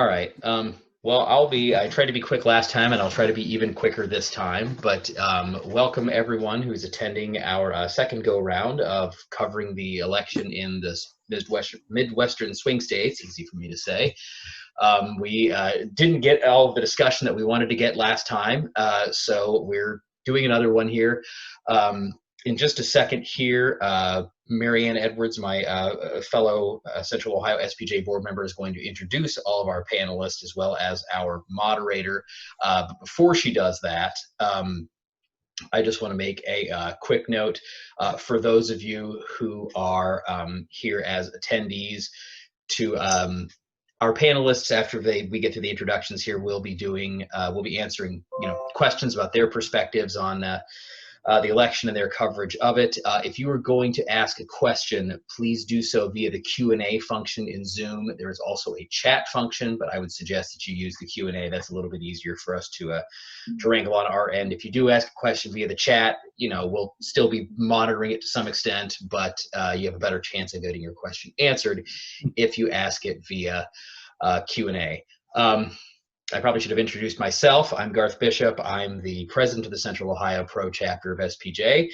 All right. Well, I tried to be quick last time, and I'll try to be even quicker this time. But welcome everyone who's attending our second go round of covering the election in the Midwestern swing states. Easy for me to say. We didn't get all of the discussion that we wanted to get last time, so we're doing another one here. In just a second here, Marianne Edwards, my fellow Central Ohio SPJ board member, is going to introduce all of our panelists as well as our moderator. But before she does that, I just want to make a quick note for those of you who are here as attendees to our panelists. After we get through the introductions here, we'll be answering questions about their perspectives on the election and their coverage of it. If you are going to ask a question, please do so via the Q&A function in Zoom. There is also a chat function, but I would suggest that you use the Q&A. That's a little bit easier for us to wrangle on our end. If you do ask a question via the chat, we'll still be monitoring it to some extent, but you have a better chance of getting your question answered if you ask it via Q&A. I probably should have introduced myself. I'm Garth Bishop. I'm the president of the Central Ohio Pro Chapter of SPJ.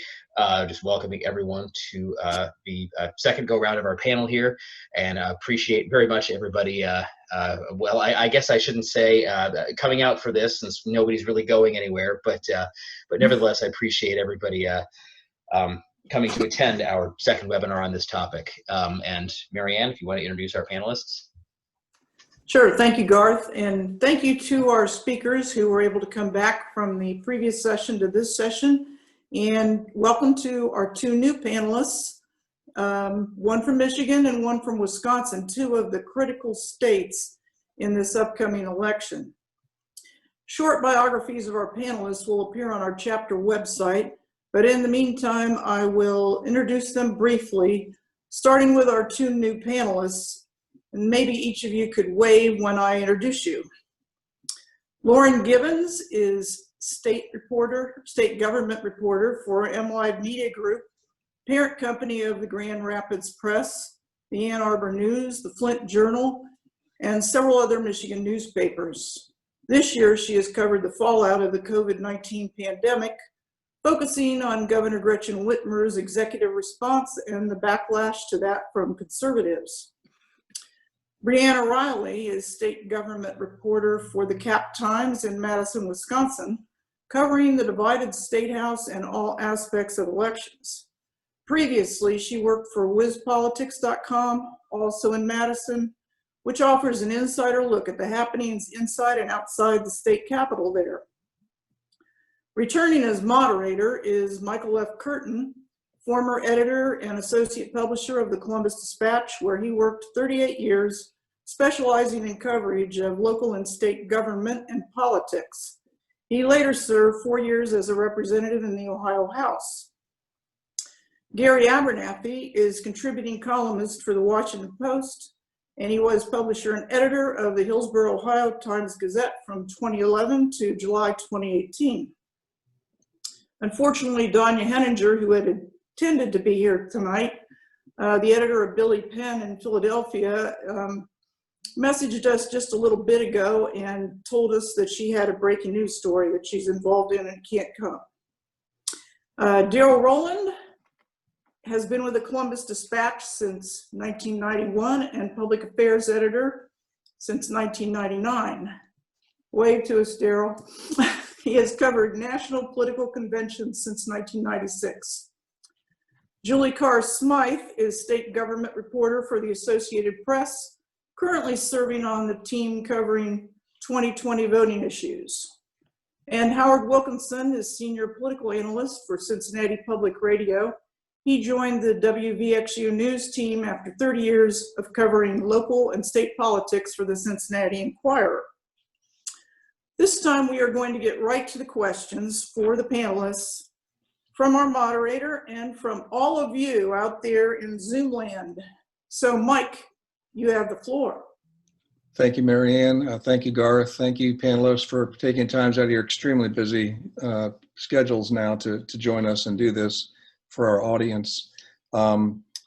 Just welcoming everyone to the second go-round of our panel here, and appreciate very much everybody. Well, I guess I shouldn't say coming out for this, since nobody's really going anywhere, but nevertheless, I appreciate everybody coming to attend our second webinar on this topic. And Marianne, if you want to introduce our panelists. Sure. Thank you, Garth. And thank you to our speakers who were able to come back from the previous session to this session. And welcome to our two new panelists, one from Michigan and one from Wisconsin, two of the critical states in this upcoming election. Short biographies of our panelists will appear on our chapter website, but in the meantime, I will introduce them briefly, starting with our two new panelists. And maybe each of you could wave when I introduce you. Lauren Gibbons is state government reporter for MLive Media Group, parent company of the Grand Rapids Press, the Ann Arbor News, the Flint Journal, and several other Michigan newspapers. This year, she has covered the fallout of the COVID-19 pandemic, focusing on Governor Gretchen Whitmer's executive response and the backlash to that from conservatives. Brianna Riley is state government reporter for the Cap Times in Madison, Wisconsin, covering the divided state house and all aspects of elections. Previously, she worked for WizPolitics.com, also in Madison, which offers an insider look at the happenings inside and outside the state capitol there. Returning as moderator is Michael F. Curtin, former editor and associate publisher of the Columbus Dispatch, where he worked 38 years, specializing in coverage of local and state government and politics. He later served 4 years as a representative in the Ohio House. Gary Abernathy is contributing columnist for the Washington Post, and he was publisher and editor of the Hillsborough, Ohio Times-Gazette from 2011 to July 2018. Unfortunately, Danya Henninger, who had intended to be here tonight, the editor of Billy Penn in Philadelphia, messaged us just a little bit ago and told us that she had a breaking news story that she's involved in and can't come. Daryl Rowland has been with the Columbus Dispatch since 1991 and public affairs editor since 1999. Wave to us, Daryl. He has covered national political conventions since 1996. Julie Carr Smythe is state government reporter for the Associated Press, currently serving on the team covering 2020 voting issues. And Howard Wilkinson is senior political analyst for Cincinnati Public Radio. He joined the WVXU News team after 30 years of covering local and state politics for the Cincinnati Enquirer. This time we are going to get right to the questions for the panelists from our moderator and from all of you out there in Zoom land. So Mike, you have the floor. Thank you, Marianne. Thank you, Garth. Thank you, panelists, for taking times out of your extremely busy schedules now to join us and do this for our audience.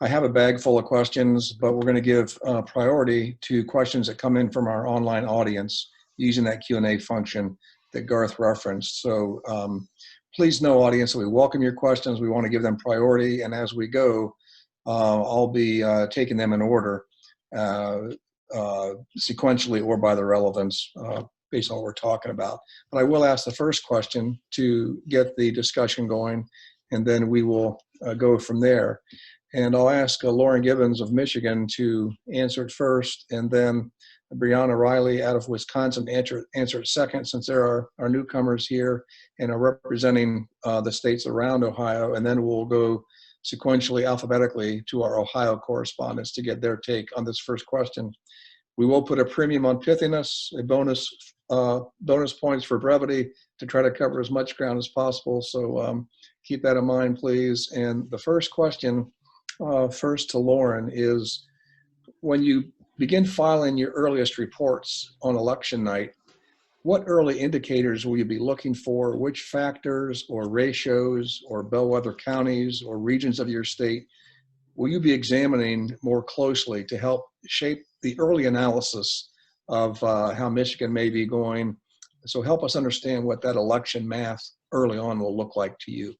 I have a bag full of questions, but we're going to give priority to questions that come in from our online audience using that Q&A function that Garth referenced. So please know, audience, that we welcome your questions. We want to give them priority, and as we go, I'll be taking them in order, sequentially or by the relevance, based on what we're talking about. But I will ask the first question to get the discussion going, and then we will go from there. And I'll ask Lauren Gibbons of Michigan to answer it first, and then Brianna Riley out of Wisconsin answer it second, since there are our newcomers here and are representing the states around Ohio. And then we'll go sequentially, alphabetically, to our Ohio correspondents to get their take on this first question. We will put a premium on pithiness, a bonus points for brevity to try to cover as much ground as possible. So keep that in mind, please. And the first question, first to Lauren, is when you begin filing your earliest reports on election night, what early indicators will you be looking for? Which factors or ratios or bellwether counties or regions of your state will you be examining more closely to help shape the early analysis of how Michigan may be going? So help us understand what that election math early on will look like to you.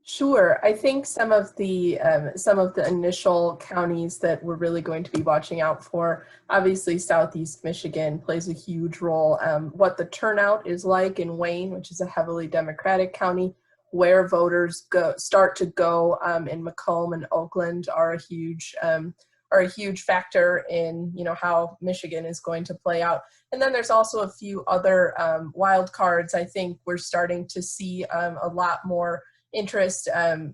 Sure. I think some of the initial counties that we're really going to be watching out for, obviously Southeast Michigan plays a huge role. What the turnout is like in Wayne, which is a heavily Democratic county, where voters start to go in Macomb and Oakland are a huge factor in how Michigan is going to play out. And then there's also a few other wild cards. I think we're starting to see a lot more interest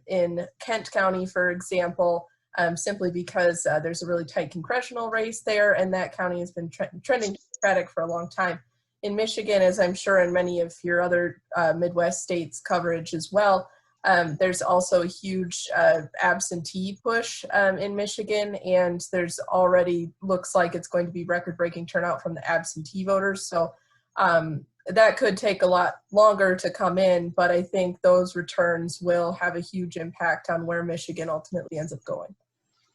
in Kent County, for example, simply because there's a really tight congressional race there, and that county has been trending Democratic for a long time. In Michigan, as I'm sure in many of your other Midwest states coverage as well, there's also a huge absentee push in Michigan, and there's already looks like it's going to be record-breaking turnout from the absentee voters. So that could take a lot longer to come in, but I think those returns will have a huge impact on where Michigan ultimately ends up going.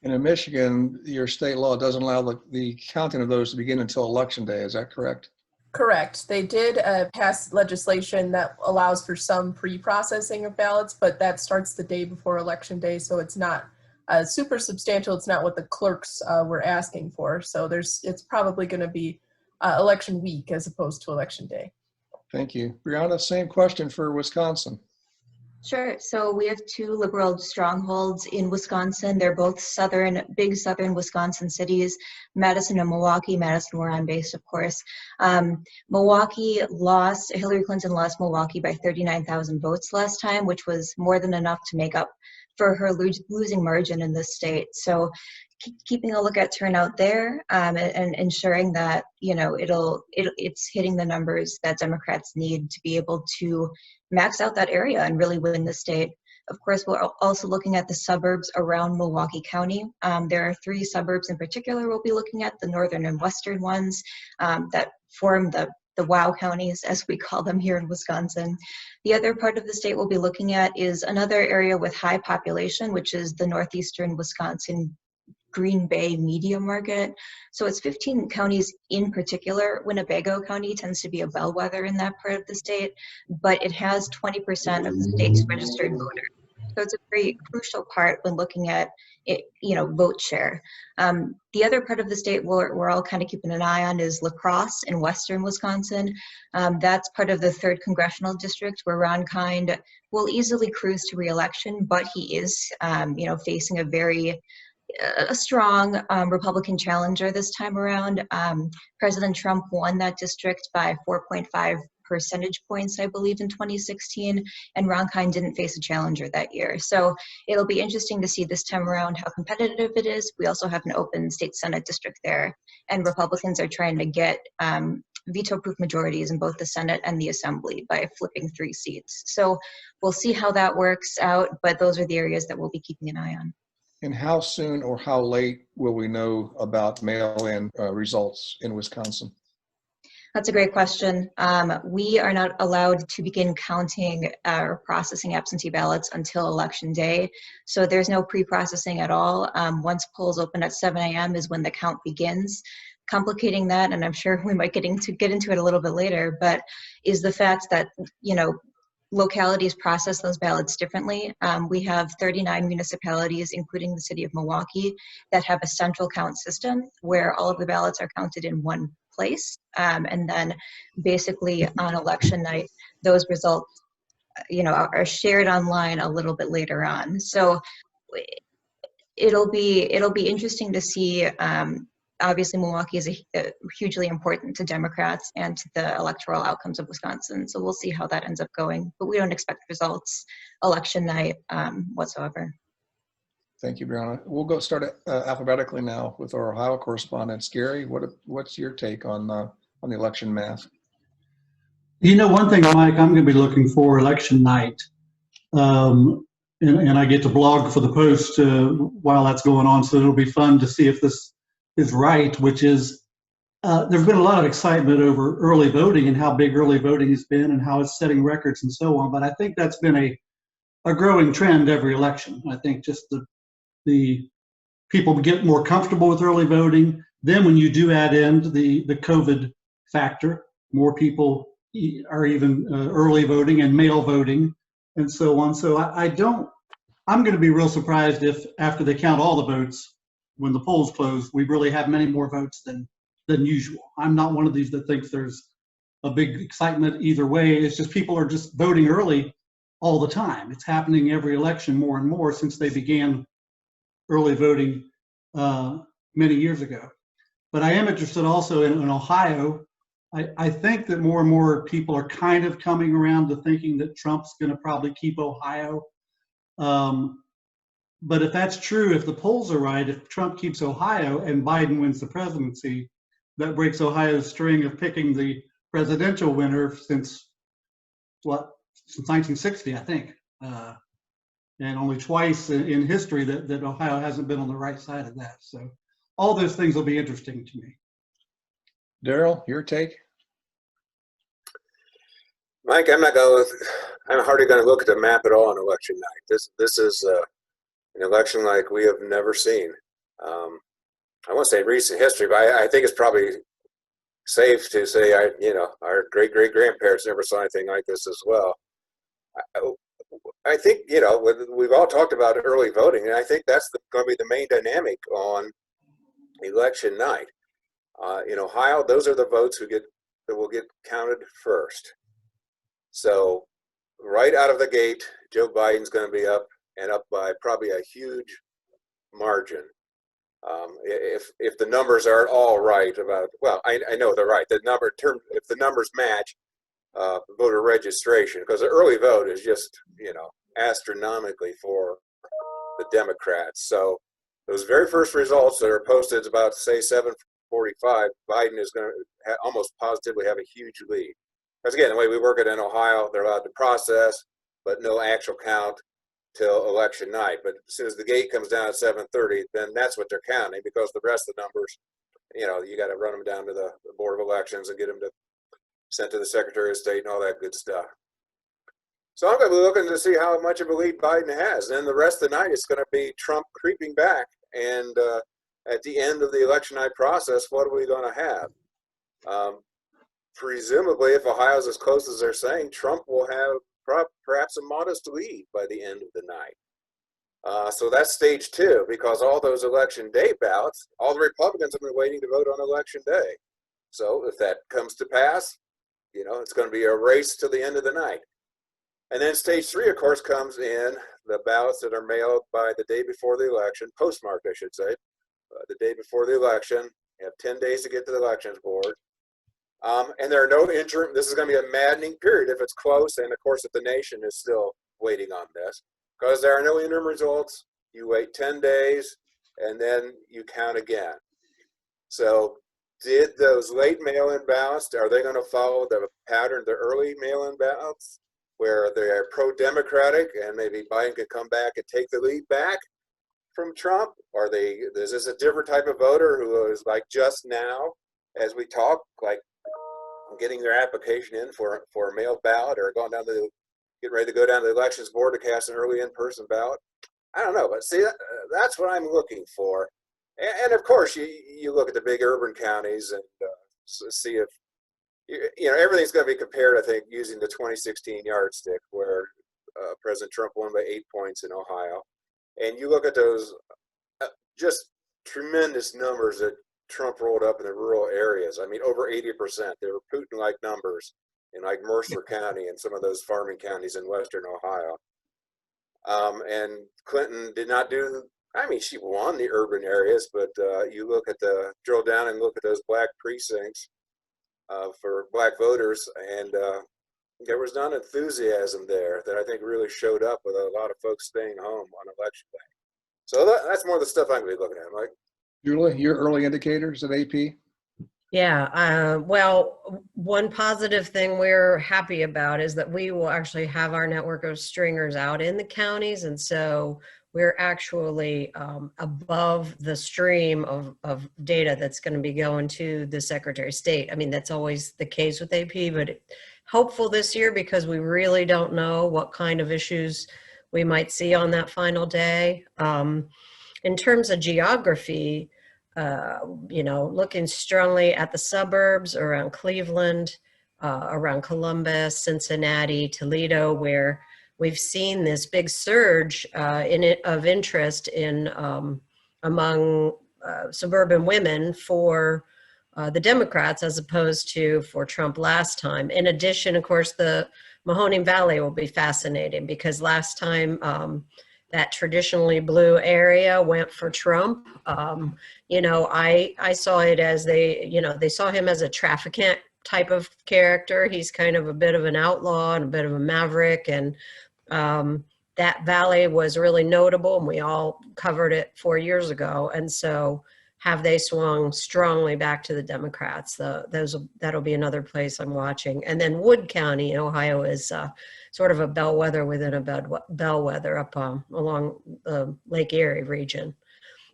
And in Michigan, your state law doesn't allow the counting of those to begin until Election Day. Is that correct? Correct. They did pass legislation that allows for some pre-processing of ballots, but that starts the day before Election Day, so it's not super substantial. It's not what the clerks were asking for. So it's probably going to be election week as opposed to Election Day. Thank you. Brianna, same question for Wisconsin. Sure. So we have two liberal strongholds in Wisconsin. They're both big southern Wisconsin cities, Madison and Milwaukee. Madison, where I'm based, of course. Hillary Clinton lost Milwaukee by 39,000 votes last time, which was more than enough to make up for her losing margin in this state. So keeping a look at turnout there and ensuring that it's hitting the numbers that Democrats need to be able to max out that area and really win the state. Of course, we're also looking at the suburbs around Milwaukee County. There are 3 suburbs in particular we'll be looking at, the northern and western ones that form the WOW counties, as we call them here in Wisconsin. The other part of the state we'll be looking at is another area with high population, which is the northeastern Wisconsin Green Bay media market. So it's 15 counties in particular. Winnebago County tends to be a bellwether in that part of the state, but it has 20% of the state's registered voters. So it's a very crucial part when looking at it, vote share. The other part of the state we're all kind of keeping an eye on is La Crosse in western Wisconsin. That's part of the 3rd congressional district where Ron Kind will easily cruise to re-election, but he is, facing a strong Republican challenger this time around. President Trump won that district by 4.5 percentage points, I believe, in 2016, and Ron Kind didn't face a challenger that year. So it'll be interesting to see this time around how competitive it is. We also have an open state Senate district there, and Republicans are trying to get veto-proof majorities in both the Senate and the Assembly by flipping 3 seats. So we'll see how that works out, but those are the areas that we'll be keeping an eye on. And how soon or how late will we know about mail-in results in Wisconsin? That's a great question. We are not allowed to begin counting or processing absentee ballots until Election Day. So there's no pre-processing at all. Once polls open at 7 a.m. is when the count begins. Complicating that, and I'm sure we might get into it a little bit later, but is the fact that, localities process those ballots differently. We have 39 municipalities, including the city of Milwaukee, that have a central count system where all of the ballots are counted in one place. And then basically on election night, those results, are shared online a little bit later on. So it'll be interesting to see. Obviously, Milwaukee is hugely important to Democrats and to the electoral outcomes of Wisconsin. So we'll see how that ends up going. But we don't expect results election night whatsoever. Thank you, Brianna. We'll go start alphabetically now with our Ohio correspondents. Gary, what's your take on the election math? One thing, Mike, I'm going to be looking for election night, and I get to blog for the Post while that's going on. So it'll be fun to see if this is right, which is there's been a lot of excitement over early voting and how big early voting has been and how it's setting records and so on. But I think that's been a growing trend every election. I think just the people get more comfortable with early voting. Then when you do add in the COVID factor, more people are even early voting and mail voting and so on. So I'm going to be real surprised if after they count all the votes, when the polls close, we really have many more votes than usual. I'm not one of these that thinks there's a big excitement either way. It's just people are just voting early all the time. It's happening every election more and more since they began early voting many years ago. But I am interested also in Ohio. I think that more and more people are kind of coming around to thinking that Trump's going to probably keep Ohio. But if that's true, if the polls are right, if Trump keeps Ohio and Biden wins the presidency, that breaks Ohio's string of picking the presidential winner since 1960, I think. And only twice in history that Ohio hasn't been on the right side of that. So all those things will be interesting to me. Daryl, your take? Mike, I'm hardly going to look at the map at all on election night. This is an election like we have never seen. I won't say recent history, but I think it's probably safe to say, our great-great-grandparents never saw anything like this as well. I think, we've all talked about early voting, and I think that's going to be the main dynamic on election night. In Ohio, those are the votes that will get counted first. So right out of the gate, Joe Biden's going to be up by probably a huge margin. If the numbers are all right I know they're right. If the numbers match voter registration, because the early vote is just, astronomically for the Democrats. So those very first results that are posted, it's about, say, 7:45, Biden is going to almost positively have a huge lead. Because again, the way we work it in Ohio, they're allowed to process, but no actual count till election night. But as soon as the gate comes down at 7:30, then that's what they're counting, because the rest of the numbers, you got to run them down to the Board of Elections and get them sent to the Secretary of State and all that good stuff. So I'm going to be looking to see how much of a lead Biden has. And then the rest of the night, it's going to be Trump creeping back. And at the end of the election night process, what are we going to have? Presumably, if Ohio's as close as they're saying, Trump will have perhaps a modest lead by the end of the night. So that's stage two, because all those election day ballots, all the Republicans have been waiting to vote on election day. So if that comes to pass, it's going to be a race to the end of the night. And then stage three, of course, comes in the ballots that are mailed by the day before the election, postmarked, I should say, the day before the election. You have 10 days to get to the elections board. And there are no interim. This is going to be a maddening period if it's close, and of course, if the nation is still waiting on this, because there are no interim results. You wait 10 days, and then you count again. So did those late mail-in ballots, are they going to follow the pattern of the early mail-in ballots, where they are pro-democratic and maybe Biden could come back and take the lead back from Trump? Is this a different type of voter who is like just now, as we talk, like getting their application in for a mail ballot, or going down to getting ready to go down to the elections board to cast an early in-person ballot. I don't know, but see, that's what I'm looking for. And of course, you look at the big urban counties and see if, everything's going to be compared, I think, using the 2016 yardstick, where President Trump won by 8 points in Ohio. And you look at those just tremendous numbers that Trump rolled up in the rural areas. I mean, over 80%. They were Putin-like numbers in like Mercer County and some of those farming counties in western Ohio. And Clinton did not do, I mean, she won the urban areas, but you look at drill down and look at those black precincts for black voters, and there was not enthusiasm there that I think really showed up with a lot of folks staying home on election day. So that's more of the stuff I'm going to be looking at, Mike. Julie, your early indicators at AP? Yeah, well, one positive thing we're happy about is that we will actually have our network of stringers out in the counties. And so we're actually above the stream of data that's going to be going to the Secretary of State. I mean, that's always the case with AP, but hopeful this year because we really don't know what kind of issues we might see on that final day. In terms of geography, looking strongly at the suburbs around Cleveland, around Columbus, Cincinnati, Toledo, where we've seen this big surge of interest in among suburban women for the Democrats as opposed to for Trump last time. In addition, of course, the Mahoning Valley will be fascinating because last time that traditionally blue area went for Trump. I saw it as they saw him as a trafficant type of character. He's kind of a bit of an outlaw and a bit of a maverick. And that valley was really notable, and we all covered it 4 years ago. And so have they swung strongly back to the Democrats? That'll be another place I'm watching. And then Wood County in Ohio is sort of a bellwether within a bellwether up along the Lake Erie region.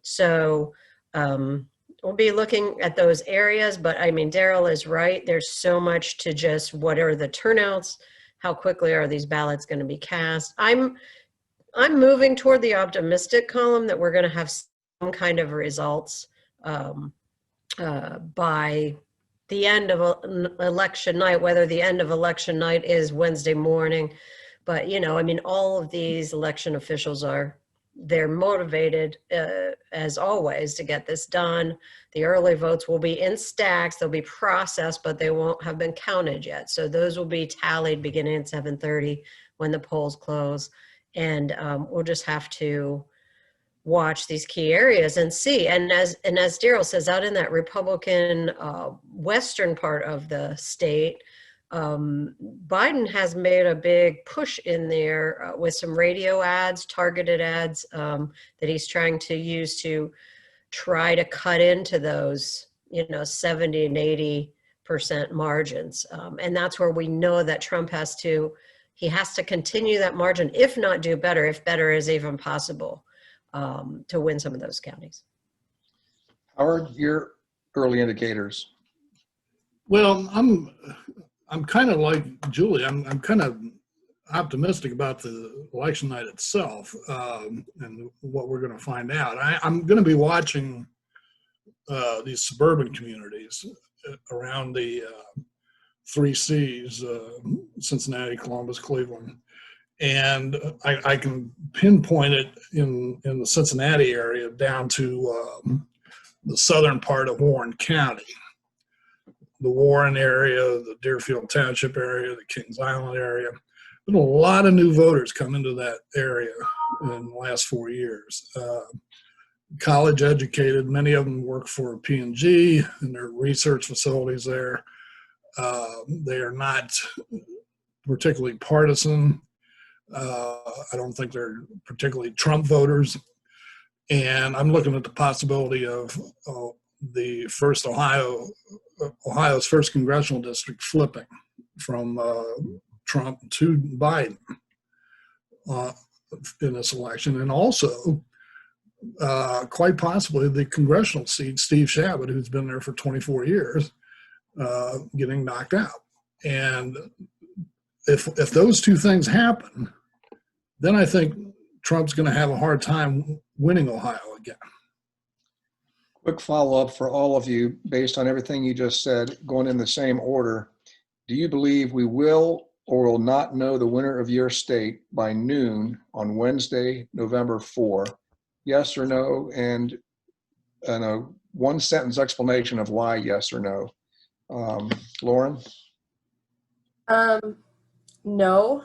So we'll be looking at those areas, but I mean, Daryl is right. There's so much to just what are the turnouts? How quickly are these ballots going to be cast? I'm moving toward the optimistic column that we're going to have some kind of results by the end of election night, whether the end of election night is Wednesday morning. But, all of these election officials they're motivated, as always, to get this done. The early votes will be in stacks. They'll be processed, but they won't have been counted yet. So those will be tallied beginning at 7:30 when the polls close. And we'll just have to watch these key areas and see. And as Daryl says, out in that Republican western part of the state, Biden has made a big push in there with some radio ads, targeted ads that he's trying to use to try to cut into those, 70 and 80% margins. And that's where we know that Trump has to continue that margin, if not do better, if better is even possible, to win some of those counties. Howard, your early indicators. Well, I'm kind of like Julie. I'm kind of optimistic about the election night itself and what we're going to find out. I'm going to be watching these suburban communities around the 3 C's, Cincinnati, Columbus, Cleveland. And I can pinpoint it in the Cincinnati area down to the southern part of Warren County. The Warren area, the Deerfield Township area, the Kings Island area. There's a lot of new voters come into that area in the last 4 years. College educated, many of them work for P&G and their research facilities there. They are not particularly partisan. I don't think they're particularly Trump voters. And I'm looking at the possibility of the first Ohio's first congressional district flipping from Trump to Biden in this election. And also, quite possibly, the congressional seat, Steve Chabot, who's been there for 24 years, getting knocked out. And if those two things happen, then I think Trump's going to have a hard time winning Ohio again. Quick follow-up for all of you, based on everything you just said, going in the same order. Do you believe we will or will not know the winner of your state by noon on Wednesday, November 4? Yes or no? And a one-sentence explanation of why yes or no. Lauren? No,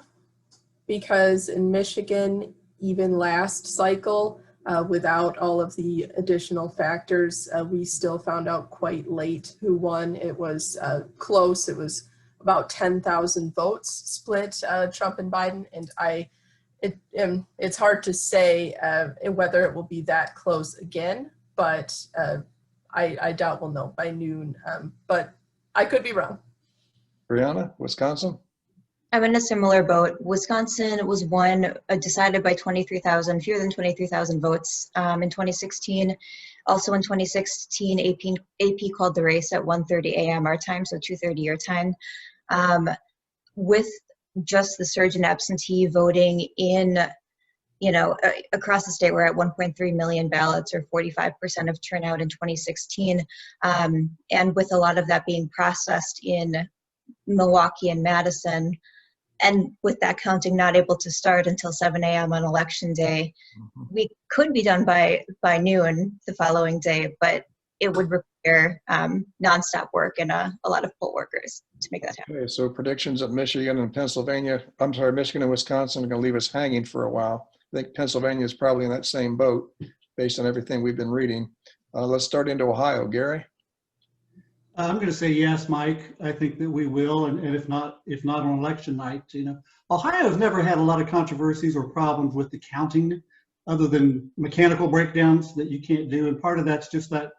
because in Michigan, even last cycle, without all of the additional factors, we still found out quite late who won. It was close. It was about 10,000 votes split Trump and Biden. And it's hard to say whether it will be that close again, but I doubt we'll know by noon. But I could be wrong. Brianna, Wisconsin? I'm in a similar boat. Wisconsin was won, decided by 23,000, fewer than 23,000 votes in 2016. Also in 2016, AP called the race at 1:30 a.m. our time, so 2:30 your time. With just the surge in absentee voting in, across the state, we're at 1.3 million ballots, or 45% of turnout in 2016. And with a lot of that being processed in Milwaukee and Madison, and with that counting not able to start until 7 a.m. on election day, we could be done by noon the following day, but it would require nonstop work and a lot of poll workers to make that happen. Okay, so predictions of Michigan and Pennsylvania, Michigan and Wisconsin are going to leave us hanging for a while. I think Pennsylvania is probably in that same boat based on everything we've been reading. Let's start into Ohio. Gary? I'm going to say yes, Mike. I think that we will, and if not on election night, Ohio has never had a lot of controversies or problems with the counting, other than mechanical breakdowns that you can't do. And part of that's just that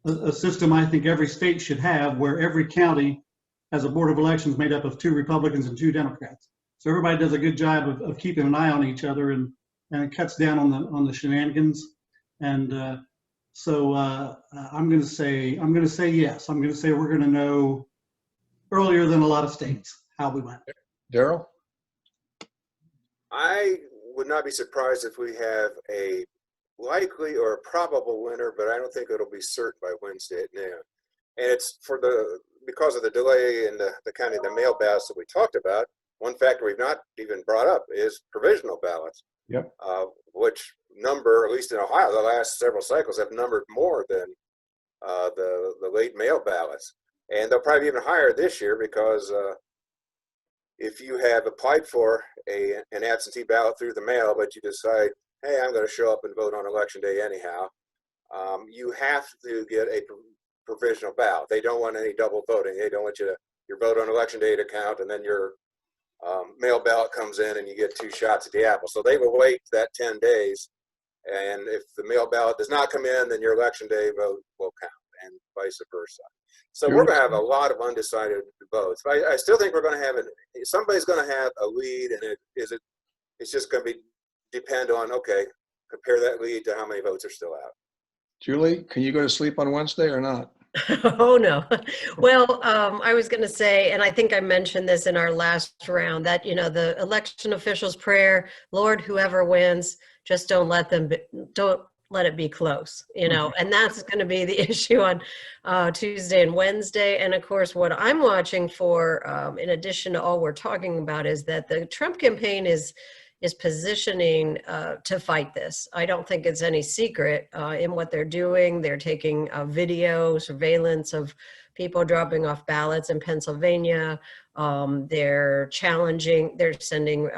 a system I think every state should have, where every county has a board of elections made up of 2 Republicans and 2 Democrats. So everybody does a good job of keeping an eye on each other, and it cuts down on the shenanigans. And So I'm going to say yes. I'm going to say we're going to know earlier than a lot of states how we went. Daryl? I would not be surprised if we have a likely or a probable winner, but I don't think it'll be certain by Wednesday at noon. And it's because of the delay in the counting of the mail ballots that we talked about. One factor we've not even brought up is provisional ballots. Yep. Which number, at least in Ohio, the last several cycles have numbered more than the late mail ballots. And they'll probably be even higher this year, because if you have applied for an absentee ballot through the mail, but you decide, hey, I'm going to show up and vote on election day anyhow, you have to get a provisional ballot. They don't want any double voting. They don't want your vote on election day to count, and then your mail ballot comes in and you get 2 shots at the apple. So they will wait that 10 days. And if the mail ballot does not come in, then your election day vote will count, and vice versa. So we're going to have a lot of undecided votes. But I still think we're going to have somebody's going to have a lead, and it's just going to depend on, okay, compare that lead to how many votes are still out. Julie, can you go to sleep on Wednesday or not? Oh, no. Well, I was going to say, and I think I mentioned this in our last round, that, the election officials' prayer, Lord, whoever wins, just don't let it be close, and that's going to be the issue on Tuesday and Wednesday. And of course, what I'm watching for, in addition to all we're talking about, is that the Trump campaign is positioning to fight this. I don't think it's any secret in what they're doing. They're taking video surveillance of people dropping off ballots in Pennsylvania. They're sending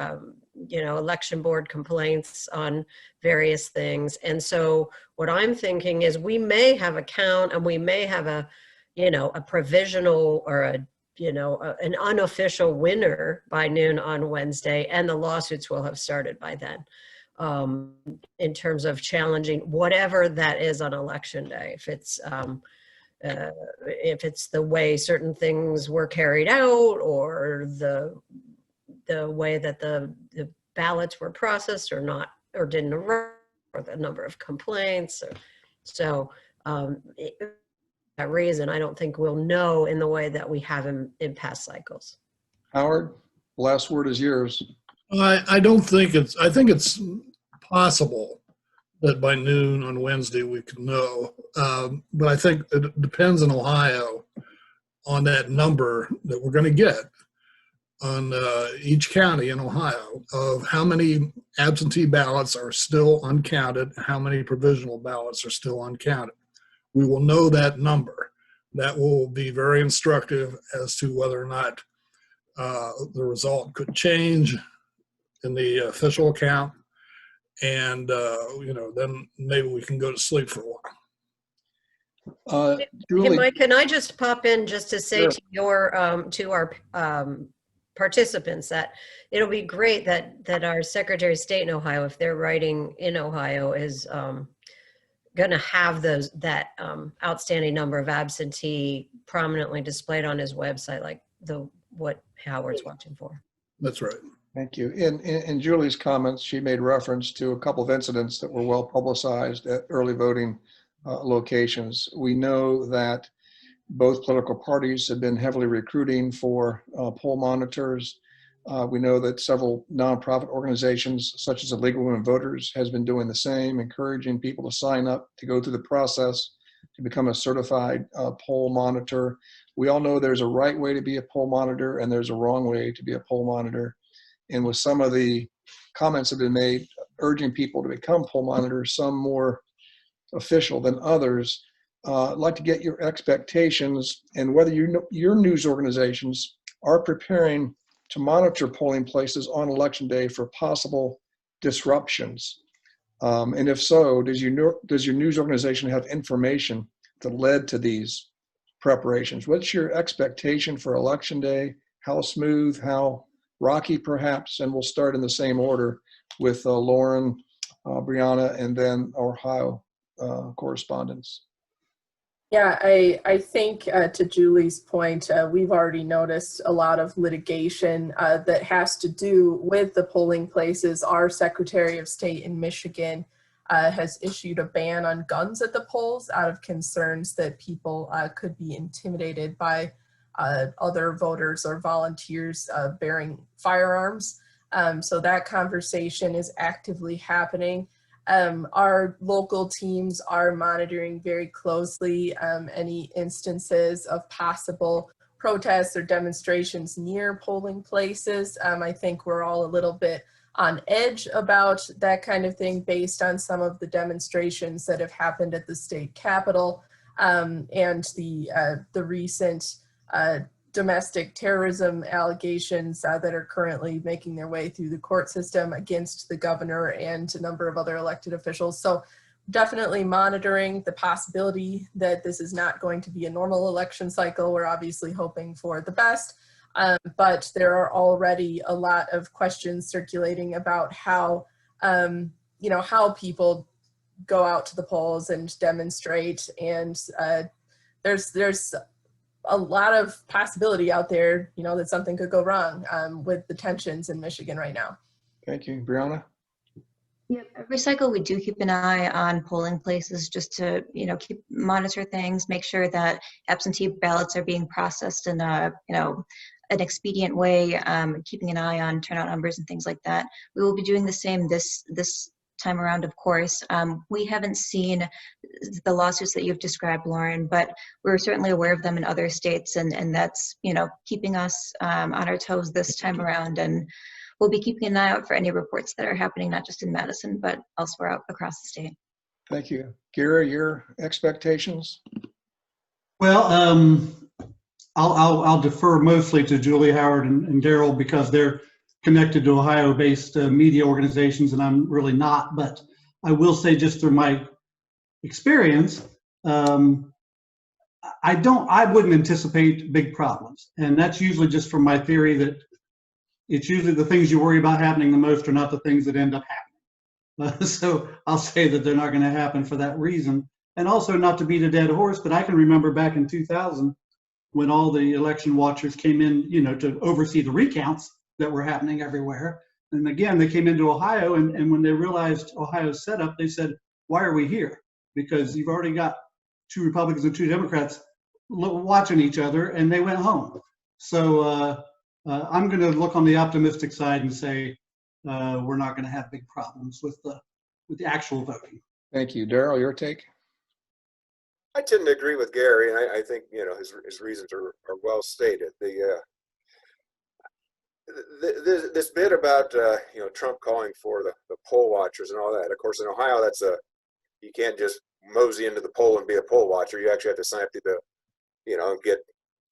election board complaints on various things. And so what I'm thinking is we may have a count, and we may have a provisional or an unofficial winner by noon on Wednesday, and the lawsuits will have started by then, in terms of challenging whatever that is on election day. If it's the way certain things were carried out, or the way that the ballots were processed or not, or didn't arrive, or the number of complaints. that reason, I don't think we'll know in the way that we have in past cycles. Howard, last word is yours. I don't think I think it's possible that by noon on Wednesday we could know. But I think it depends in Ohio on that number that we're going to get on each county in Ohio of how many absentee ballots are still uncounted, how many provisional ballots are still uncounted. We will know that number. That will be very instructive as to whether or not the result could change in the official account. And, then maybe we can go to sleep for a while. Hey, Julie, Mike, can I just pop in just to say Sure. to our participants that it'll be great that our Secretary of State in Ohio, if they're writing in Ohio, is going to have that outstanding number of absentee prominently displayed on his website, like what Howard's watching for. That's right. thank you. In Julie's comments, she made reference to a couple of incidents that were well publicized at early voting locations. We know that both political parties have been heavily recruiting for poll monitors. We know that several nonprofit organizations, such as the League of Women Voters, has been doing the same, encouraging people to sign up, to go through the process, to become a certified poll monitor. We all know there's a right way to be a poll monitor and there's a wrong way to be a poll monitor. And with some of the comments that have been made urging people to become poll monitors, some more official than others, I'd like to get your expectations and whether your news organizations are preparing to monitor polling places on election day for possible disruptions. And if so, does your news organization have information that led to these preparations? What's your expectation for election day? How smooth, how rocky perhaps? And we'll start in the same order with Lauren, Brianna, and then Ohio correspondents. Yeah, I think to Julie's point, we've already noticed a lot of litigation that has to do with the polling places. Our Secretary of State in Michigan has issued a ban on guns at the polls out of concerns that people could be intimidated by other voters or volunteers bearing firearms. So that conversation is actively happening. Our local teams are monitoring very closely any instances of possible protests or demonstrations near polling places. I think we're all a little bit on edge about that kind of thing based on some of the demonstrations that have happened at the state capitol and the recent domestic terrorism allegations that are currently making their way through the court system against the governor and a number of other elected officials. So definitely monitoring the possibility that this is not going to be a normal election cycle. We're obviously hoping for the best, but there are already a lot of questions circulating about how, how people go out to the polls and demonstrate. And there's a lot of possibility out there, that something could go wrong with the tensions in Michigan right now. Thank you. Brianna? Yeah, every cycle we do keep an eye on polling places just to, monitor things, make sure that absentee ballots are being processed in a, an expedient way, keeping an eye on turnout numbers and things like that. We will be doing the same this time around, of course. We haven't seen the lawsuits that you've described, Lauren, but we're certainly aware of them in other states, and that's, keeping us on our toes this time around. And we'll be keeping an eye out for any reports that are happening, not just in Madison, but elsewhere out across the state. Thank you. Gary, your expectations? Well, I'll defer mostly to Julie, Howard, and Daryl because they're connected to Ohio-based media organizations, and I'm really not. But I will say, just through my experience, I wouldn't anticipate big problems, and that's usually just from my theory that it's usually the things you worry about happening the most are not the things that end up happening. So I'll say that they're not going to happen for that reason. And also, not to beat a dead horse, but I can remember back in 2000 when all the election watchers came in, to oversee the recounts that were happening everywhere. And again, they came into Ohio, and when they realized Ohio's setup, they said, why are we here? Because you've already got two Republicans and two Democrats watching each other, and they went home. So I'm going to look on the optimistic side and say we're not going to have big problems with the actual voting. Thank you. Darrell, your take? I tend to agree with Gary, and I think his reasons are well stated. This bit about Trump calling for the poll watchers and all that. Of course, in Ohio, you can't just mosey into the poll and be a poll watcher. You actually have to sign up to get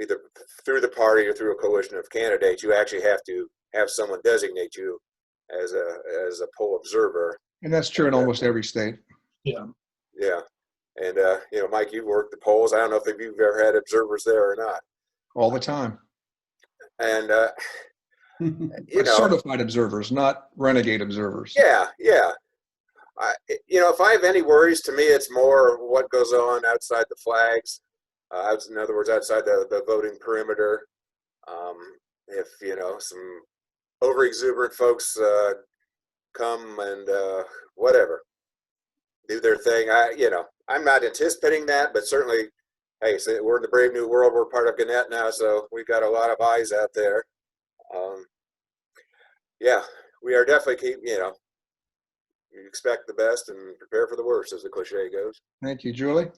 either through the party or through a coalition of candidates. You actually have to have someone designate you as a poll observer. And that's true in almost every state. Yeah. Yeah. And, Mike, you've worked the polls. I don't know if you've ever had observers there or not. All the time. And, certified observers, not renegade observers. Yeah. If I have any worries, to me, it's more what goes on outside the flags. In other words, outside the voting perimeter. If, some overexuberant folks come and whatever, do their thing. I'm not anticipating that, but certainly, hey, so we're in the brave new world. We're part of Gannett now, so we've got a lot of eyes out there. We are definitely you expect the best and prepare for the worst, as the cliche goes. Thank you, Julie.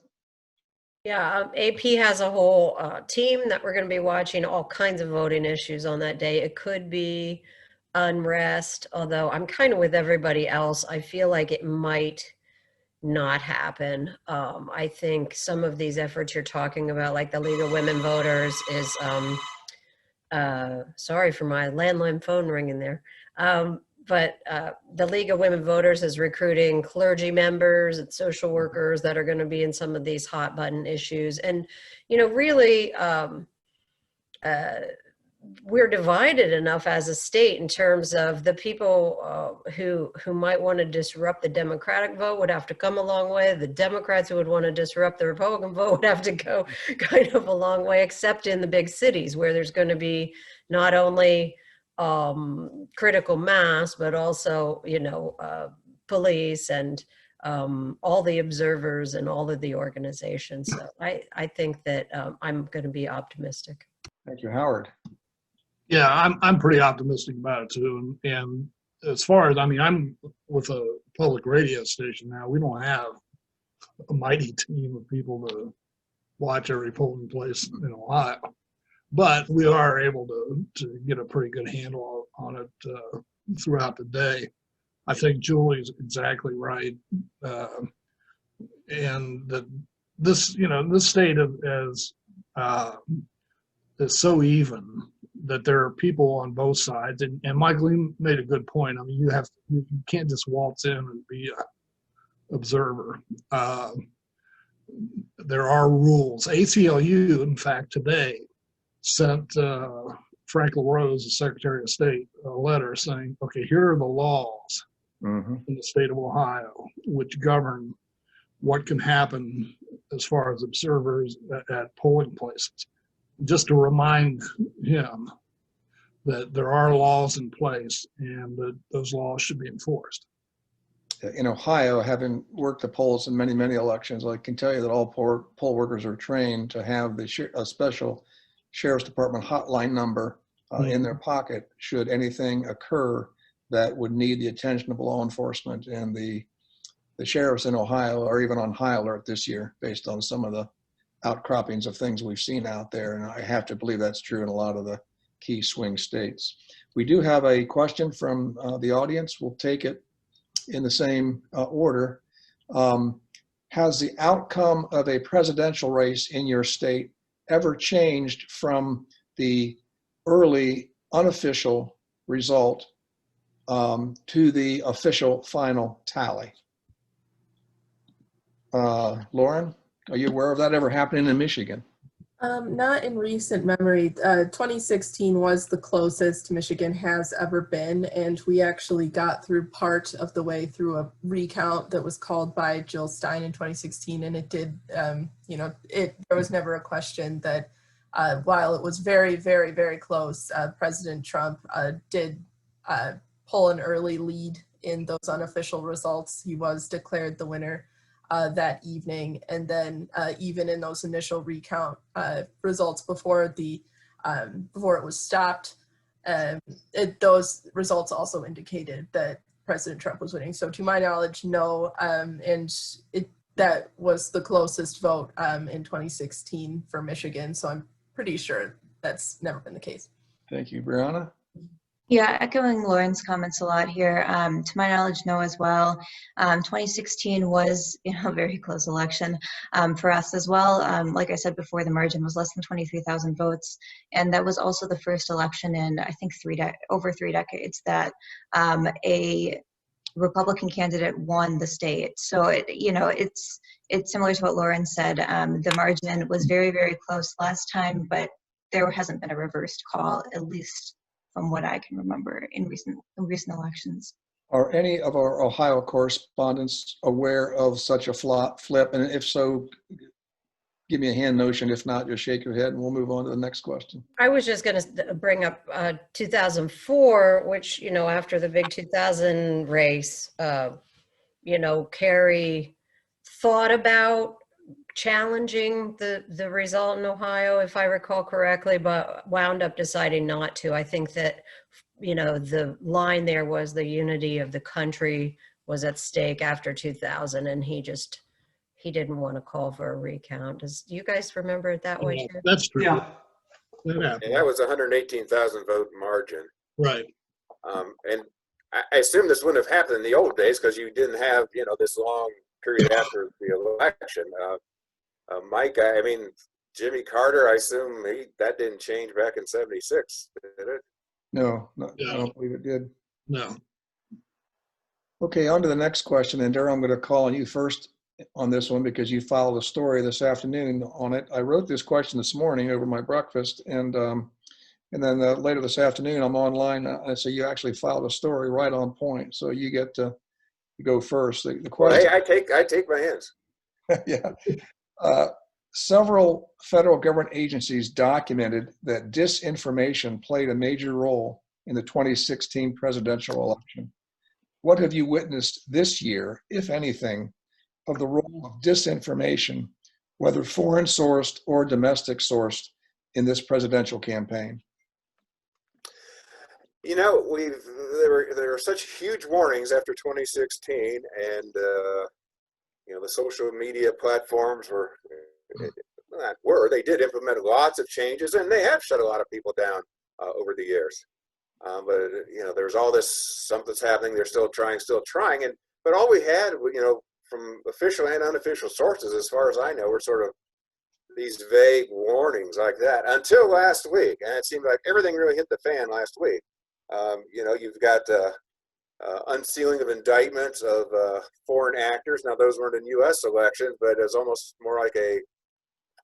Yeah, AP has a whole team that we're going to be watching all kinds of voting issues on that day. It could be unrest, although I'm kind of with everybody else. I feel like it might not happen. I think some of these efforts you're talking about, like the League of Women Voters, is sorry for my landline phone ringing there. But the League of Women Voters is recruiting clergy members and social workers that are going to be in some of these hot button issues. And, really, we're divided enough as a state in terms of the people who might want to disrupt the Democratic vote would have to come a long way. The Democrats who would want to disrupt the Republican vote would have to go kind of a long way, except in the big cities where there's going to be not only critical mass, but also, police and all the observers and all of the organizations. So I think that I'm going to be optimistic. Thank you, Howard. Yeah, I'm pretty optimistic about it too. And as far as, I'm with a public radio station now. We don't have a mighty team of people to watch every polling place in Ohio, but we are able to get a pretty good handle on it throughout the day. I think Julie's exactly right, and that this state is so even that there are people on both sides, and Michael made a good point. You can't just waltz in and be an observer. There are rules. ACLU, in fact, today sent Frank LaRose, the Secretary of State, a letter saying, okay, here are the laws in the state of Ohio which govern what can happen as far as observers at polling places. Just to remind him that there are laws in place and that those laws should be enforced. In Ohio, having worked the polls in many, many elections, I can tell you that all poll workers are trained to have a special Sheriff's Department hotline number in their pocket should anything occur that would need the attention of law enforcement. And the sheriffs in Ohio are even on high alert this year based on some of the outcroppings of things we've seen out there. And I have to believe that's true in a lot of the key swing states. We do have a question from the audience. We'll take it in the same order. Has the outcome of a presidential race in your state ever changed from the early unofficial result to the official final tally? Lauren, are you aware of that ever happening in Michigan? Not in recent memory. 2016 was the closest Michigan has ever been, and we actually got through part of the way through a recount that was called by Jill Stein in 2016, and it did, there was never a question that while it was very, very, very close, President Trump did pull an early lead in those unofficial results. He was declared the winner. that evening. And then even in those initial recount results before it was stopped, those results also indicated that President Trump was winning. So to my knowledge, no. That was the closest vote in 2016 for Michigan. So I'm pretty sure that's never been the case. Thank you. Brianna? Yeah, echoing Lauren's comments a lot here. To my knowledge, no as well. 2016 was, a very close election for us as well. Like I said before, the margin was less than 23,000 votes, and that was also the first election in, I think, over 3 decades that a Republican candidate won the state. So it's similar to what Lauren said. The margin was very, very close last time, but there hasn't been a reversed call, at least from what I can remember in recent elections. Are any of our Ohio correspondents aware of such a flip? And if so, give me a hand motion. If not, just shake your head and we'll move on to the next question. I was just going to bring up 2004, which, after the big 2000 race, Kerry thought about challenging the result in Ohio, if I recall correctly, but wound up deciding not to. I think that, the line there was the unity of the country was at stake after 2000, and he didn't want to call for a recount. Do you guys remember it that way too? That's true. Yeah. That And that was 118,000 vote margin. Right. And I assume this wouldn't have happened in the old days because you didn't have, this long period after the election. Mike, Jimmy Carter, I assume that didn't change back in 76, did it? No, I Yeah. don't believe it did. No. Okay, on to the next question. And Darryl, I'm going to call on you first on this one because you followed the story this afternoon on it. I wrote this question this morning over my breakfast, and then later this afternoon I'm online. And so you actually filed a story right on point. So you get to go first. The question. Well, hey, I take my hands. Yeah. Several federal government agencies documented that disinformation played a major role in the 2016 presidential election. What have you witnessed this year, if anything, of the role of disinformation, whether foreign sourced or domestic sourced, in this presidential campaign? There were such huge warnings after 2016, and the social media platforms they did implement lots of changes, and they have shut a lot of people down over the years. But there's all this, something's happening. They're still trying, but all we had, from official and unofficial sources, as far as I know, were sort of these vague warnings like that until last week, and it seemed like everything really hit the fan last week. You've got unsealing of indictments of foreign actors. Now, those weren't in U.S. elections, but it's almost more like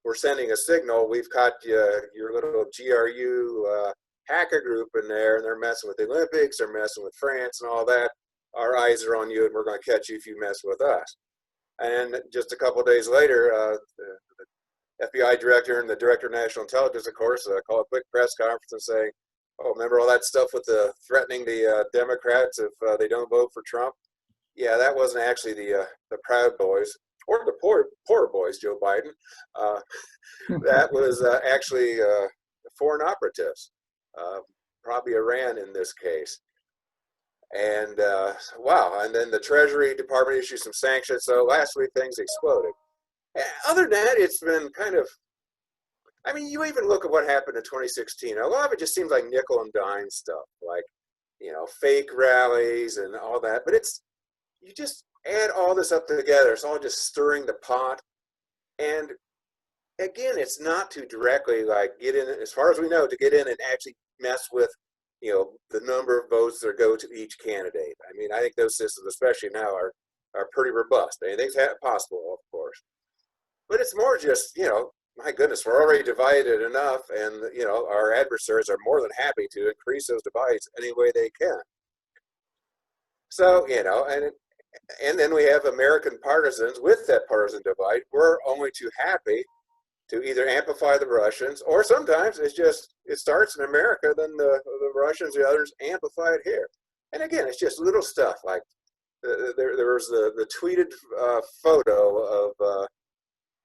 we're sending a signal. We've caught your little GRU hacker group in there, and they're messing with the Olympics, they're messing with France and all that. Our eyes are on you, and we're going to catch you if you mess with us. And just a couple of days later, the FBI director and the director of national intelligence, of course, call a quick press conference and say, "Oh, remember all that stuff with the threatening the Democrats if they don't vote for Trump? Yeah, that wasn't actually the Proud Boys or the poor boys, Joe Biden. That was actually foreign operatives, probably Iran in this case." And wow, and then the Treasury Department issued some sanctions. So last week things exploded. Other than that, it's been kind of, you even look at what happened in 2016. A lot of it just seems like nickel and dime stuff, like, fake rallies and all that. But you just add all this up together. It's all just stirring the pot. And again, it's not to directly get in, as far as we know, to get in and actually mess with, the number of votes that go to each candidate. I think those systems, especially now, are pretty robust. Anything's possible, of course. But it's more just, my goodness, we're already divided enough, and our adversaries are more than happy to increase those divides any way they can. So, and then we have American partisans with that partisan divide. We're only too happy to either amplify the Russians, or sometimes it starts in America, then the Russians, the others amplify it here. And again, it's just little stuff like there was the tweeted photo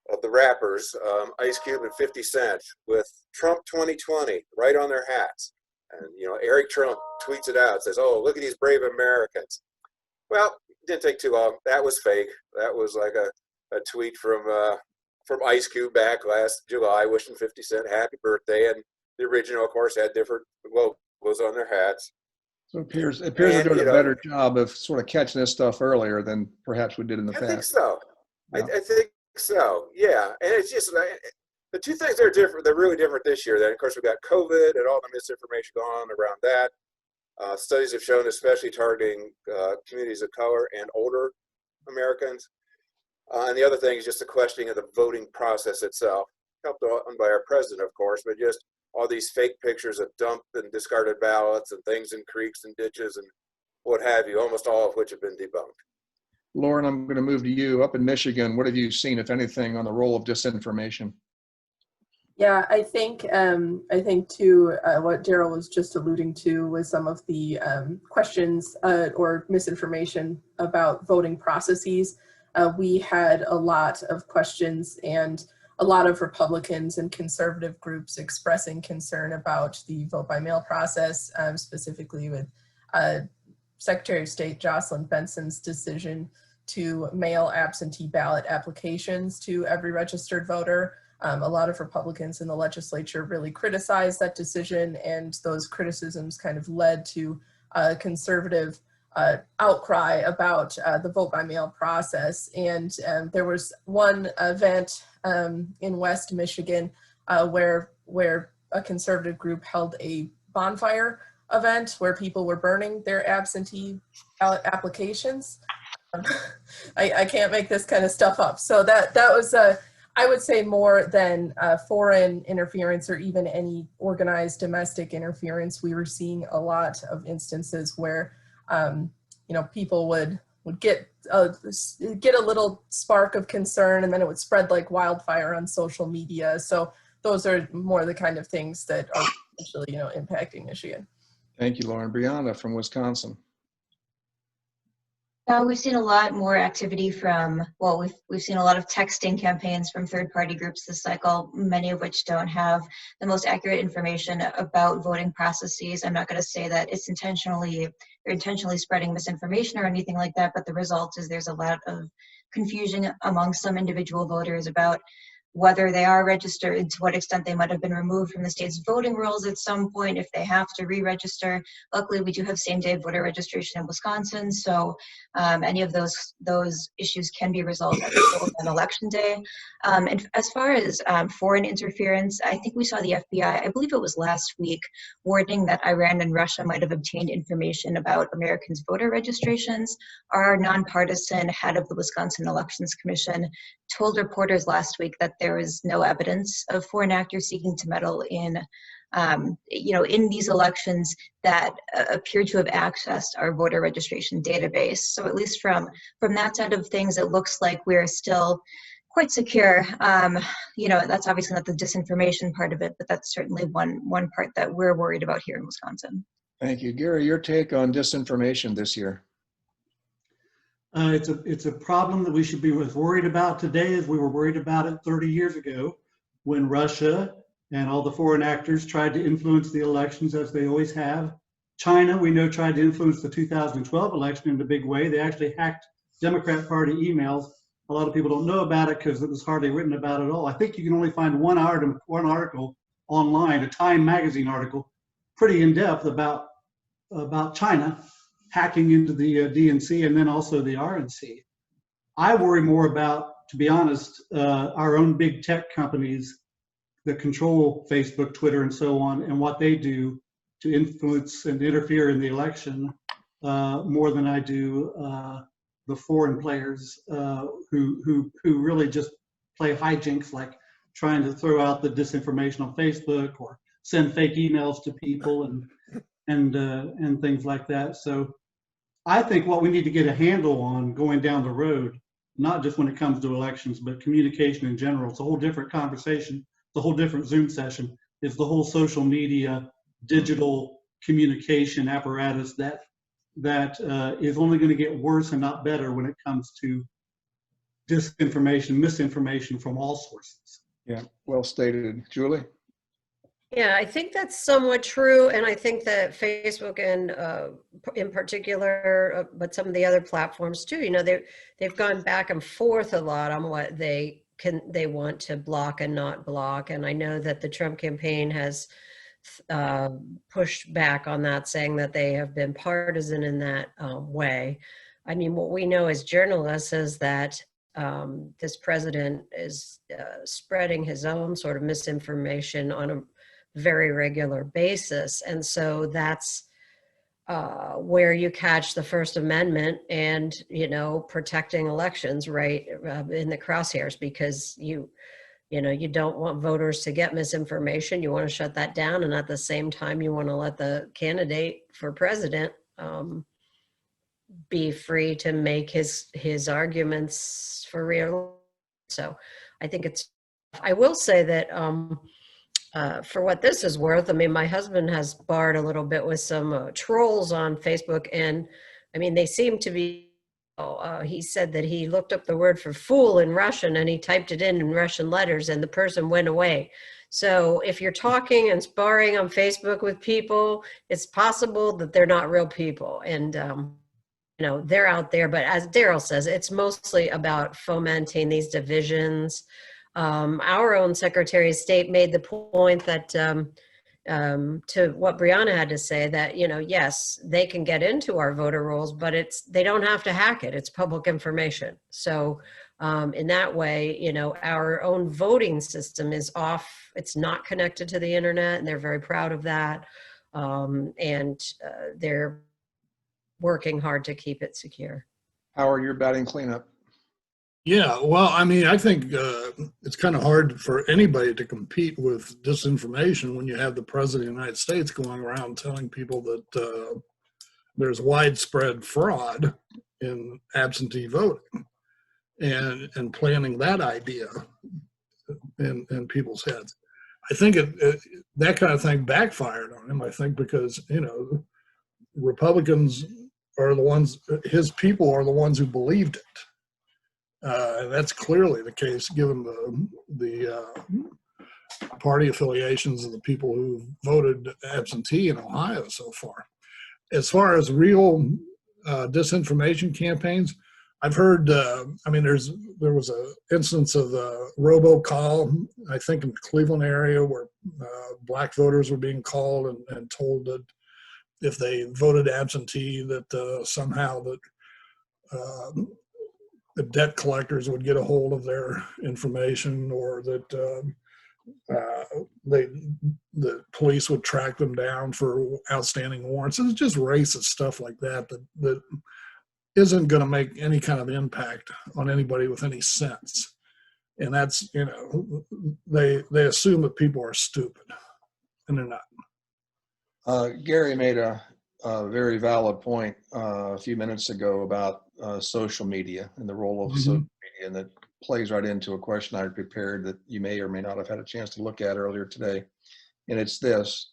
of the rappers, Ice Cube and 50 Cent, with Trump 2020 right on their hats. And, you know, Eric Trump tweets it out, says, "Oh, look at these brave Americans." Well, it didn't take too long. That was fake. That was like a tweet from Ice Cube back last July wishing 50 Cent happy birthday. And the original, of course, had different logos on their hats. So it appears we're doing a better job of sort of catching this stuff earlier than perhaps we did in the past. I think so. Yeah. I think so. Yeah. And it's just the two things that are different. They're really different this year. Then, of course, we've got COVID and all the misinformation going on around that. Studies have shown, especially targeting communities of color and older Americans. And the other thing is just the questioning of the voting process itself, helped on by our president, of course, but just all these fake pictures of dumped and discarded ballots and things in creeks and ditches and what have you, almost all of which have been debunked. Lauren, I'm going to move to you. Up in Michigan, what have you seen, if anything, on the role of disinformation? Yeah, I think too, what Daryl was just alluding to was some of the questions or misinformation about voting processes. We had a lot of questions and a lot of Republicans and conservative groups expressing concern about the vote by mail process, specifically with Secretary of State Jocelyn Benson's decision to mail absentee ballot applications to every registered voter. A lot of Republicans in the legislature really criticized that decision, and those criticisms kind of led to conservative outcry about the vote by mail process. And there was one event in West Michigan where a conservative group held a bonfire event where people were burning their absentee ballot applications. I can't make this kind of stuff up. So that was I would say more than foreign interference or even any organized domestic interference. We were seeing a lot of instances where people would get a little spark of concern, and then it would spread like wildfire on social media. So those are more the kind of things that are potentially impacting Michigan. Thank you, Lauren. Brianna from Wisconsin. We've seen a lot more activity from, we've seen a lot of texting campaigns from third-party groups this cycle, many of which don't have the most accurate information about voting processes. I'm not going to say that it's intentionally spreading misinformation or anything like that, but the result is there's a lot of confusion among some individual voters about whether they are registered and to what extent they might have been removed from the state's voting rolls at some point if they have to re-register. Luckily, we do have same-day voter registration in Wisconsin, so any of those issues can be resolved on election day. And as far as foreign interference, I think we saw the FBI, I believe it was last week, warning that Iran and Russia might have obtained information about Americans' voter registrations. Our nonpartisan head of the Wisconsin Elections Commission told reporters last week that there was no evidence of foreign actors seeking to meddle in these elections that appear to have accessed our voter registration database. So at least from that side of things, it looks like we're still quite secure. That's obviously not the disinformation part of it, but that's certainly one part that we're worried about here in Wisconsin. Thank you. Gary, your take on disinformation this year? It's a problem that we should be as worried about today as we were worried about it 30 years ago when Russia and all the foreign actors tried to influence the elections as they always have. China, we know, tried to influence the 2012 election in a big way. They actually hacked Democrat Party emails. A lot of people don't know about it because it was hardly written about at all. I think you can only find one article online, a Time magazine article, pretty in-depth about China hacking into the DNC and then also the RNC. I worry more about, to be honest, our own big tech companies that control Facebook, Twitter, and so on, and what they do to influence and interfere in the election more than I do the foreign players who really just play hijinks, like trying to throw out the disinformation on Facebook or send fake emails to people and things like that. So I think what we need to get a handle on going down the road, not just when it comes to elections, but communication in general, it's a whole different conversation, it's a whole different Zoom session, is the whole social media, digital communication apparatus that that is only going to get worse and not better when it comes to disinformation, misinformation from all sources. Yeah, well stated. Julie? Yeah, I think that's somewhat true. And I think that Facebook and in particular, but some of the other platforms too, you know, they've gone back and forth a lot on what they want to block and not block. And I know that the Trump campaign has pushed back on that, saying that they have been partisan in that way. I mean, what we know as journalists is that this president is spreading his own sort of misinformation on a very regular basis. And so that's where you catch the First Amendment and, you know, protecting elections right in the crosshairs, because you don't want voters to get misinformation. You want to shut that down. And at the same time, you want to let the candidate for president be free to make his arguments for real. So I think I will say that for what this is worth, I mean, my husband has barred a little bit with some trolls on Facebook, and I mean, they seem to be, he said that he looked up the word for fool in Russian and he typed it in Russian letters and the person went away. So if you're talking and sparring on Facebook with people, it's possible that they're not real people. And, you know, they're out there, but as Daryl says, it's mostly about fomenting these divisions. Our own Secretary of State made the point that to what Brianna had to say, that, you know, yes, they can get into our voter rolls, but they don't have to hack it. It's public information. So in that way, you know, our own voting system is off. It's not connected to the internet, and they're very proud of that. And they're working hard to keep it secure. Howard, you're batting cleanup. Yeah, well, I mean, I think it's kind of hard for anybody to compete with disinformation when you have the President of the United States going around telling people that there's widespread fraud in absentee voting and planting that idea in people's heads. I think that kind of thing backfired on him, I think, because, you know, Republicans are the ones, his people are the ones who believed it. And that's clearly the case, given the party affiliations of the people who voted absentee in Ohio so far. As far as real disinformation campaigns, I've heard. I mean, there was an instance of a robocall, I think, in the Cleveland area, where black voters were being called and told that if they voted absentee, that somehow that the debt collectors would get a hold of their information, or that the police would track them down for outstanding warrants. It's just racist stuff like that isn't going to make any kind of impact on anybody with any sense. And that's, you know, they assume that people are stupid, and they're not. Gary made a very valid point a few minutes ago about social media and the role of social media, and that plays right into a question I prepared that you may or may not have had a chance to look at earlier today. And it's this: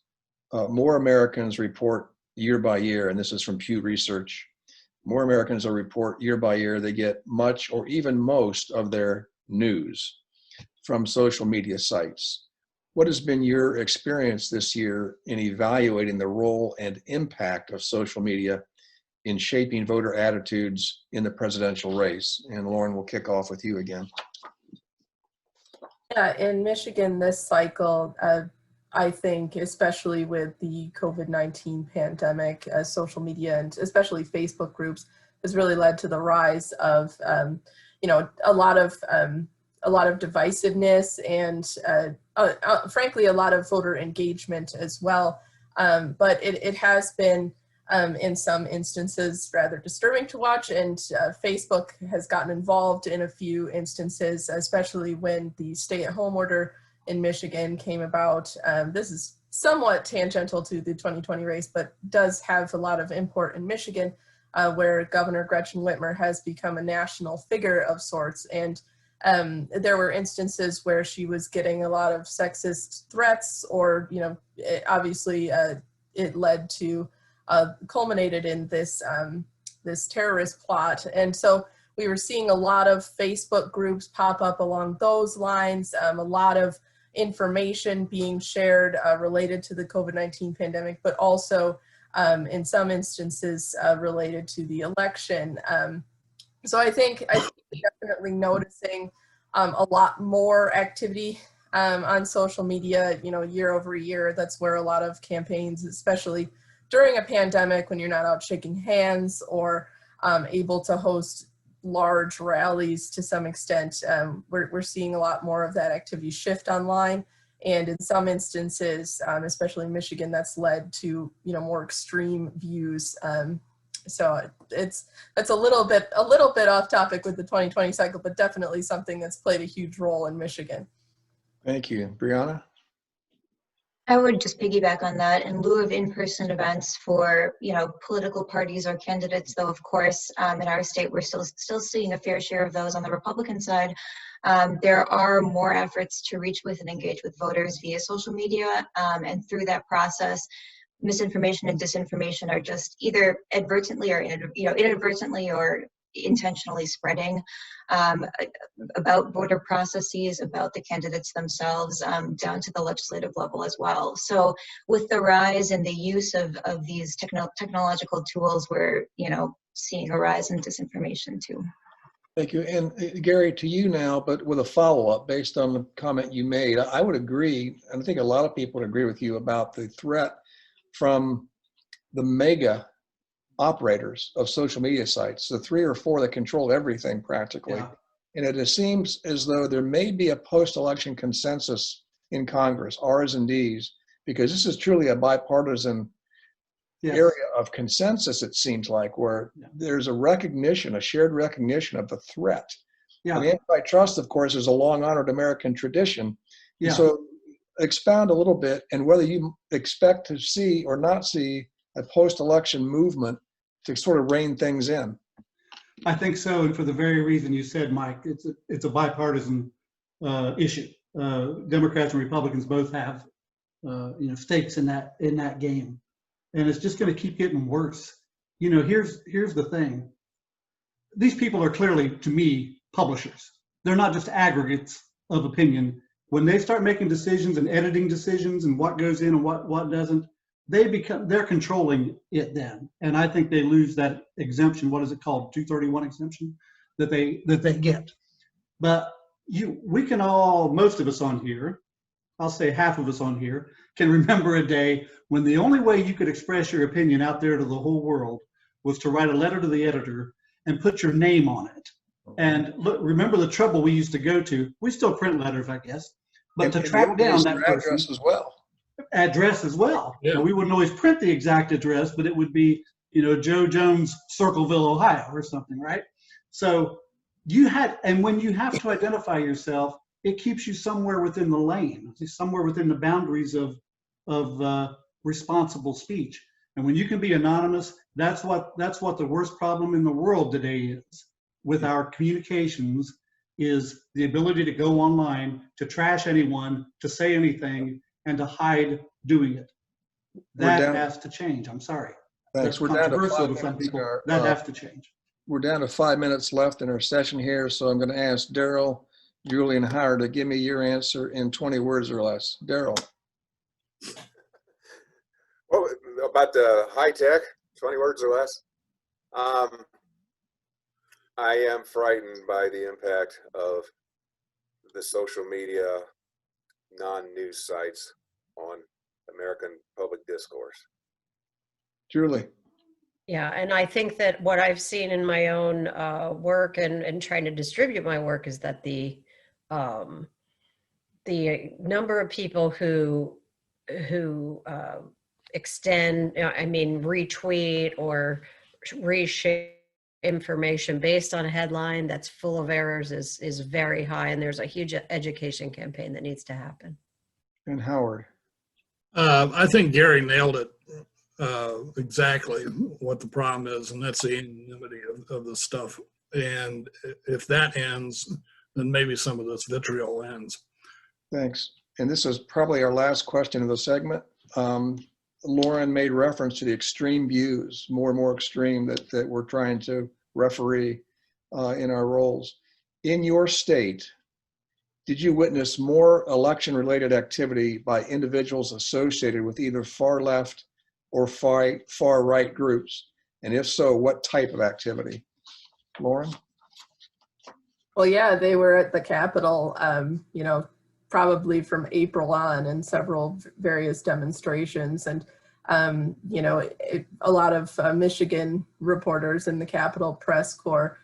more Americans report year by year, and this is from Pew Research, more Americans will report year by year they get much or even most of their news from social media sites. What has been your experience this year in evaluating the role and impact of social media in shaping voter attitudes in the presidential race? And Lauren, we'll kick off with you again. Yeah, in Michigan this cycle, I think, especially with the COVID-19 pandemic, social media and especially Facebook groups has really led to the rise of, you know, a lot of divisiveness and, frankly, a lot of voter engagement as well. But it has been, in some instances, rather disturbing to watch, and Facebook has gotten involved in a few instances, especially when the stay-at-home order in Michigan came about. This is somewhat tangential to the 2020 race, but does have a lot of import in Michigan, where Governor Gretchen Whitmer has become a national figure of sorts. And there were instances where she was getting a lot of sexist threats, or, you know, obviously it led to culminated in this this terrorist plot. And so we were seeing a lot of Facebook groups pop up along those lines, a lot of information being shared related to the COVID-19 pandemic, but also in some instances related to the election. So I think we're definitely noticing a lot more activity on social media, year over year. That's where a lot of campaigns, especially during a pandemic when you're not out shaking hands or able to host large rallies to some extent, we're seeing a lot more of that activity shift online. And in some instances, especially in Michigan, that's led to more extreme views. So that's a little bit off topic with the 2020 cycle, but definitely something that's played a huge role in Michigan. Thank you. Brianna? I would just piggyback on that. In lieu of in-person events for, political parties or candidates, though, of course, in our state, we're still seeing a fair share of those on the Republican side. There are more efforts to reach with and engage with voters via social media, and through that process, misinformation and disinformation are just either inadvertently or intentionally spreading about voter processes, about the candidates themselves, down to the legislative level as well. So with the rise in the use of these technological tools, we're seeing a rise in disinformation too. Thank you. And Gary, to you now, but with a follow-up based on the comment you made, I would agree, and I think a lot of people would agree with you about the threat from the mega operators of social media sites, the 3 or 4 that control everything practically. Yeah. And it seems as though there may be a post-election consensus in Congress, R's and D's, because this is truly a bipartisan area of consensus, it seems like, where there's a shared recognition of the threat. Yeah. And antitrust, of course, is a long-honored American tradition. Yeah. So expound a little bit, and whether you expect to see or not see a post-election movement to sort of rein things in. I think so, and for the very reason you said, Mike, it's a bipartisan issue. Democrats and Republicans both have stakes in that game, and it's just going to keep getting worse. Here's the thing: these people are clearly, to me, publishers. They're not just aggregates of opinion. When they start making decisions and editing decisions and what goes in and what doesn't, they're controlling it then. And I think they lose that exemption. What is it called? 231 exemption that they get. But we can all, most of us on here, I'll say half of us on here, can remember a day when the only way you could express your opinion out there to the whole world was to write a letter to the editor and put your name on it. And look, remember the trouble we used to go to. We still print letters, I guess, but to track down that person. Address as well. Address as well. Yeah. We wouldn't always print the exact address, but it would be, Joe Jones, Circleville, Ohio, or something, right? So when you have to identify yourself, it keeps you somewhere within the lane, somewhere within the boundaries of responsible speech. And when you can be anonymous, that's what the worst problem in the world today is with our communications, is the ability to go online, to trash anyone, to say anything, and to hide doing it. That has to change. I'm sorry. Thanks. That's controversial to some people. That has to change. We're down to 5 minutes left in our session here, so I'm going to ask Daryl, Julie, and Howard to give me your answer in 20 words or less. Daryl. Well, about the high tech, 20 words or less. I am frightened by the impact of the social media non-news sites on American public discourse. Julie. Yeah, and I think that what I've seen in my own work and trying to distribute my work is that the number of people who extend, retweet or reshare information based on a headline that's full of errors is very high, and there's a huge education campaign that needs to happen. And Howard. I think Gary nailed it exactly what the problem is, and that's the anonymity of the stuff. And if that ends, then maybe some of this vitriol ends. Thanks. And this is probably our last question of the segment. Lauren made reference to the extreme views, more and more extreme, that we're trying to referee in our roles. In your state, did you witness more election-related activity by individuals associated with either far left or far right groups? And if so, what type of activity? Lauren? Well, yeah, they were at the Capitol, probably from April on in several various demonstrations. And, a lot of Michigan reporters in the Capitol Press Corps,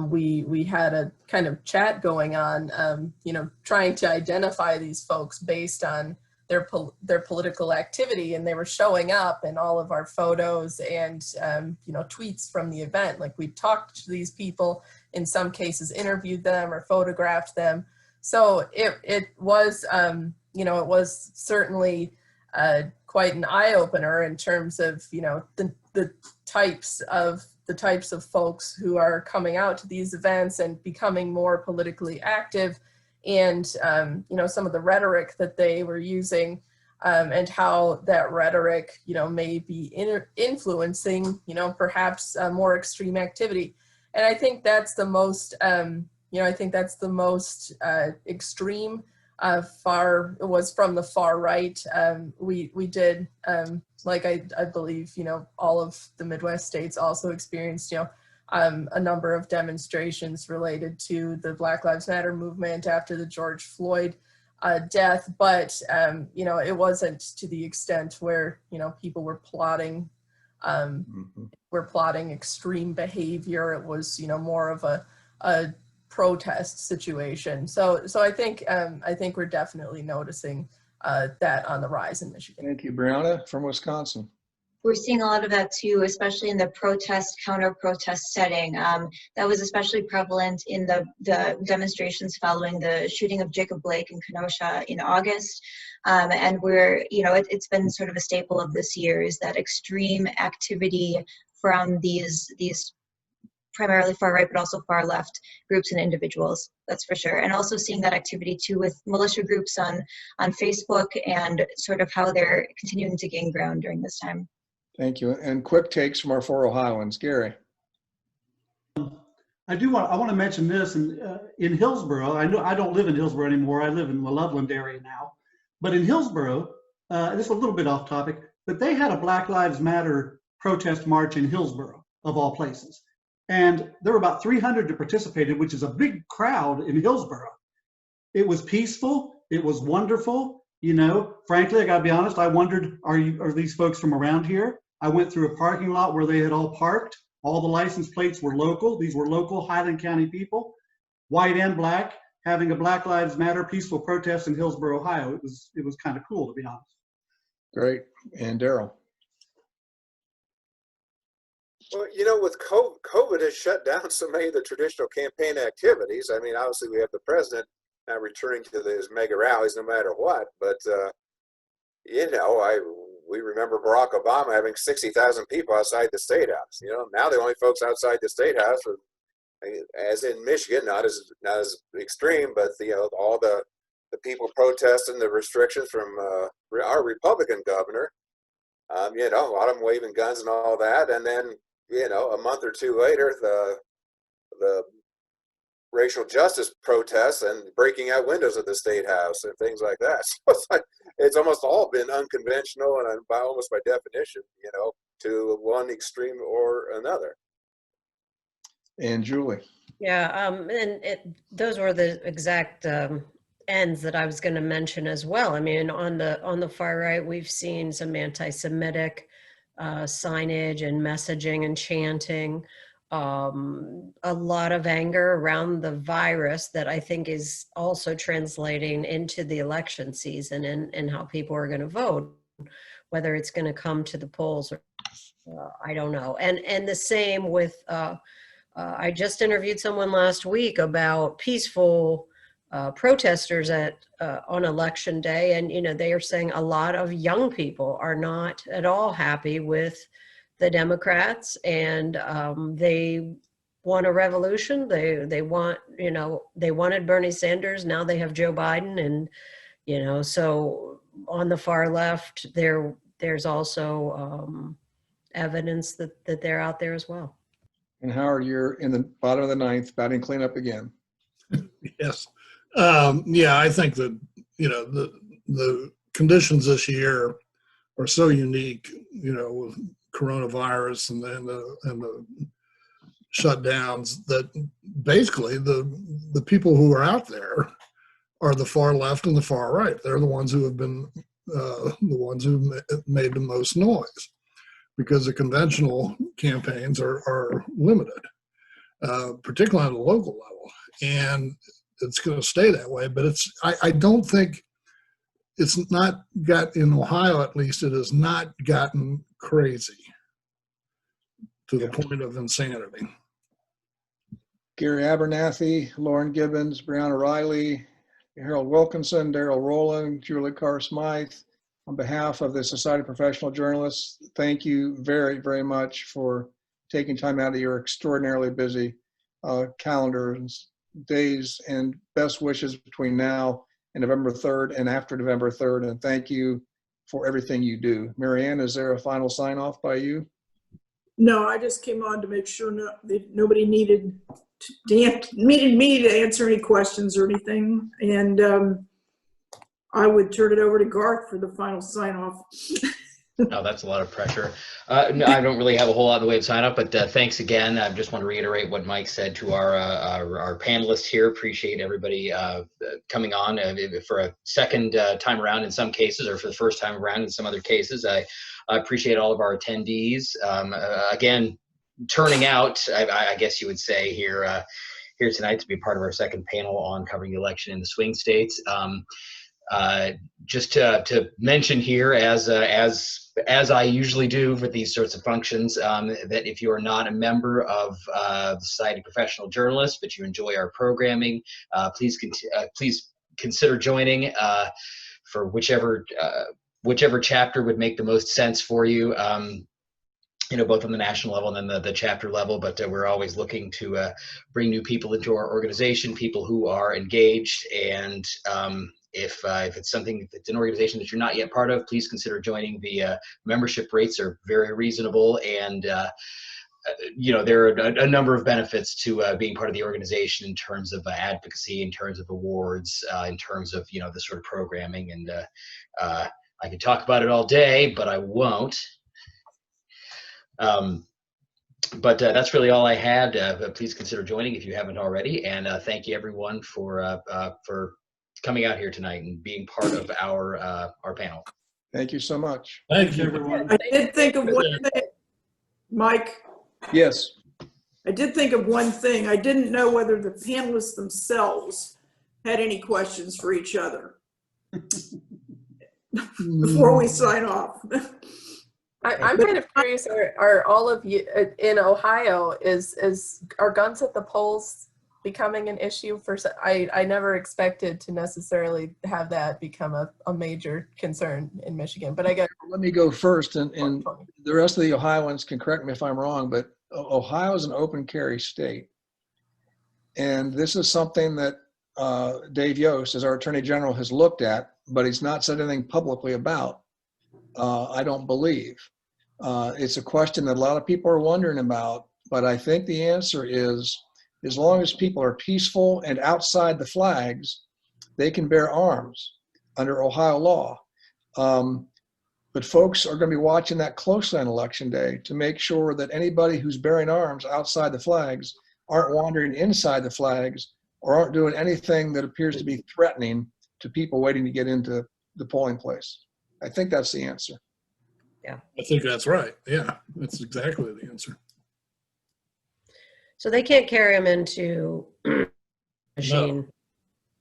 we had a kind of chat going on, trying to identify these folks based on their political activity, and they were showing up in all of our photos and tweets from the event. Like, we talked to these people, in some cases interviewed them or photographed them. So it was it was certainly quite an eye opener in terms of the types of folks who are coming out to these events and becoming more politically active, and some of the rhetoric that they were using, and how that rhetoric may be influencing perhaps more extreme activity. And I think that's the most extreme. It was from the far right. We did, like I believe all of the Midwest states also experienced a number of demonstrations related to the Black Lives Matter movement after the George Floyd death, but it wasn't to the extent where people were plotting extreme behavior. It was more of a protest situation. So I think we're definitely noticing that on the rise in Michigan. Thank you. Brianna from Wisconsin. We're seeing a lot of that too, especially in the protest, counter-protest setting. That was especially prevalent in the demonstrations following the shooting of Jacob Blake in Kenosha in August. And it's been sort of a staple of this year, is that extreme activity from these primarily far right, but also far left groups and individuals, that's for sure. And also seeing that activity too with militia groups on Facebook, and sort of how they're continuing to gain ground during this time. Thank you. And quick takes from our 4 Ohioans. Gary. I want to mention this in Hillsborough. I don't live in Hillsborough anymore. I live in the Loveland area now. But in Hillsborough, this is a little bit off topic, but they had a Black Lives Matter protest march in Hillsborough, of all places. And there were about 300 that participated, which is a big crowd in Hillsborough. It was peaceful. It was wonderful. Frankly, I gotta be honest, I wondered, are these folks from around here? I went through a parking lot where they had all parked. All the license plates were local. These were local Highland County people, white and black, having a Black Lives Matter peaceful protest in Hillsborough, Ohio. It was kind of cool, to be honest. Great. And Daryl. Well, with COVID has shut down so many of the traditional campaign activities. I mean, obviously we have the president now returning to his mega rallies no matter what, but we remember Barack Obama having 60,000 people outside the State House. Now the only folks outside the State House are, as in Michigan, not as extreme, but all the people protesting the restrictions from our Republican governor. A lot of them waving guns and all that, and then a month or two later, the racial justice protests and breaking out windows of the State House and things like that. So it's almost all been unconventional, and almost by definition, to one extreme or another. And Julie. Yeah, those were the exact ends that I was going to mention as well. I mean, on the far right, we've seen some anti-Semitic signage and messaging and chanting, a lot of anger around the virus that I think is also translating into the election season and how people are going to vote, whether it's going to come to the polls or I don't know. And the same with, I just interviewed someone last week about peaceful protesters on election day, and they are saying a lot of young people are not at all happy with the Democrats, and they want a revolution. They want, they wanted Bernie Sanders. Now they have Joe Biden, and so on the far left, they're there's also evidence that they're out there as well. And Howard, you're in the bottom of the ninth, batting cleanup again. Yes. Yeah, I think that, the conditions this year are so unique, with coronavirus and the shutdowns, that basically the people who are out there are the far left and the far right. They're the ones who have been the ones who made the most noise, because the conventional campaigns are limited, particularly on the local level. And it's going to stay that way. But I don't think it's not got, in Ohio at least, it has not gotten crazy to the point of insanity. Gary Abernathy, Lauren Gibbons, Brianna Riley, Harold Wilkinson, Daryl Rowland, Julie Carr-Smythe, on behalf of the Society of Professional Journalists, thank you very, very much for taking time out of your extraordinarily busy calendars, days, and best wishes between now and November 3rd and after November 3rd. And thank you for everything you do. Marianne, is there a final sign off by you? No, I just came on to make sure that nobody needed me to answer any questions or anything. And I would turn it over to Garth for the final sign off. No, that's a lot of pressure. No, I don't really have a whole lot in the way of sign up, but thanks again. I just want to reiterate what Mike said to our panelists here. Appreciate everybody coming on for a second time around in some cases, or for the first time around in some other cases. I appreciate all of our attendees. Again, turning out, I guess you would say, here tonight to be part of our second panel on covering the election in the swing states. Just to mention here, as I usually do for these sorts of functions, that if you are not a member of the Society of Professional Journalists, but you enjoy our programming, please consider joining for whichever chapter would make the most sense for you. Both on the national level and then the chapter level, but we're always looking to bring new people into our organization, people who are engaged. And if it's an organization that you're not yet part of, please consider joining. The membership rates are very reasonable, and there are a number of benefits to being part of the organization in terms of advocacy, in terms of awards, in terms of the sort of programming. And I could talk about it all day, but I won't. But that's really all I had. Please consider joining if you haven't already, and thank you everyone for coming out here tonight and being part of our panel. Thank you so much. Thank you, everyone. I did think of one thing, Mike. Yes. I did think of one thing. I didn't know whether the panelists themselves had any questions for each other before we sign off. I'm kind of curious, are all of you in Ohio, are guns at the polls becoming an issue? I never expected to necessarily have that become a major concern in Michigan, but I guess. Let me go first, and the rest of the Ohioans can correct me if I'm wrong, but Ohio is an open carry state. And this is something that Dave Yost, as our Attorney General, has looked at, but he's not said anything publicly about, I don't believe. It's a question that a lot of people are wondering about, but I think the answer is, as long as people are peaceful and outside the flags, they can bear arms under Ohio law. But folks are going to be watching that closely on Election Day to make sure that anybody who's bearing arms outside the flags aren't wandering inside the flags or aren't doing anything that appears to be threatening to people waiting to get into the polling place. I think that's the answer. Yeah, I think that's right. Yeah, that's exactly the answer. so they can't carry them into machine. No.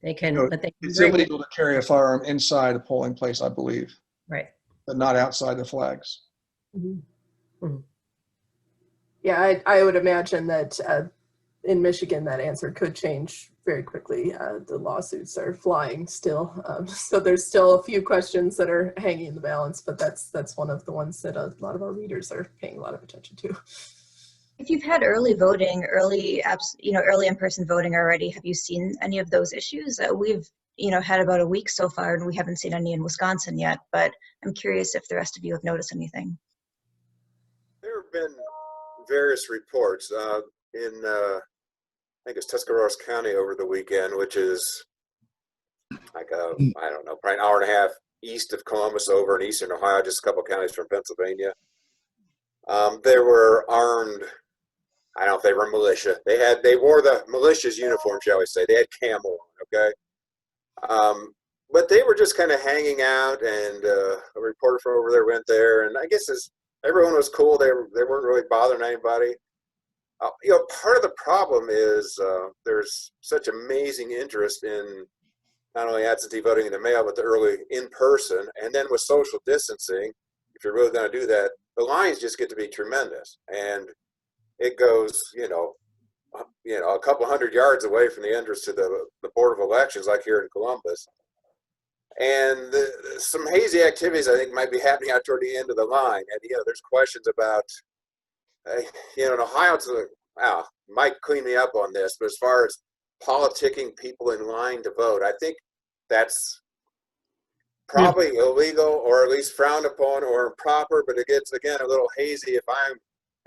They can, No, but they can it's bring illegal to carry a firearm inside a polling place, I believe, right. but not outside the flags. Mm-hmm. Mm-hmm. Yeah, I would imagine that in Michigan that answer could change very quickly. The lawsuits are flying still, so there's still a few questions that are hanging in the balance, but that's one of the ones that a lot of our readers are paying a lot of attention to. If you've had early voting, early in-person voting already, have you seen any of those issues? We've had about a week so far, and we haven't seen any in Wisconsin yet, but I'm curious if the rest of you have noticed anything. There have been various reports in, I think it's Tuscarawas County over the weekend, which is like I don't know, probably an hour and a half east of Columbus over in eastern Ohio, just a couple counties from Pennsylvania. There were armed, I don't know if they were militia. They wore the militia's uniform, shall we say. They had camo on, okay? But they were just kind of hanging out, and a reporter from over there went there, and I guess everyone was cool. They weren't really bothering anybody. Part of the problem is there's such amazing interest in not only absentee voting in the mail, but the early in person, and then with social distancing, if you're really going to do that, the lines just get to be tremendous, and it goes, a couple hundred yards away from the entrance to the Board of Elections, like here in Columbus. And some hazy activities, I think, might be happening out toward the end of the line. And, there's questions about, in Ohio, Mike clean me up on this, but as far as politicking people in line to vote, I think that's probably illegal, or at least frowned upon or improper, but it gets, again, a little hazy if I'm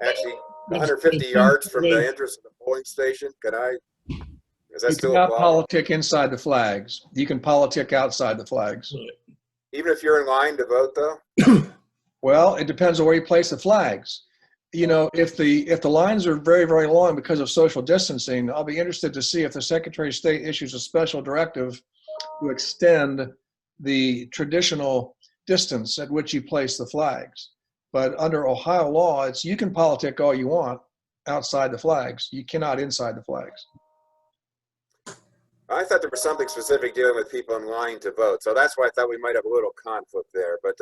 actually 150 yards from the entrance of the polling station. Is that still a cannot problem? politic inside the flags. You can politic outside the flags. Even if you're in line to vote, though? Well, it depends on where you place the flags. If the lines are very, very long because of social distancing, I'll be interested to see if the Secretary of State issues a special directive to extend the traditional distance at which you place the flags. But under Ohio law, you can politic all you want outside the flags. You cannot inside the flags. I thought there was something specific dealing with people in line to vote, so that's why I thought we might have a little conflict there. But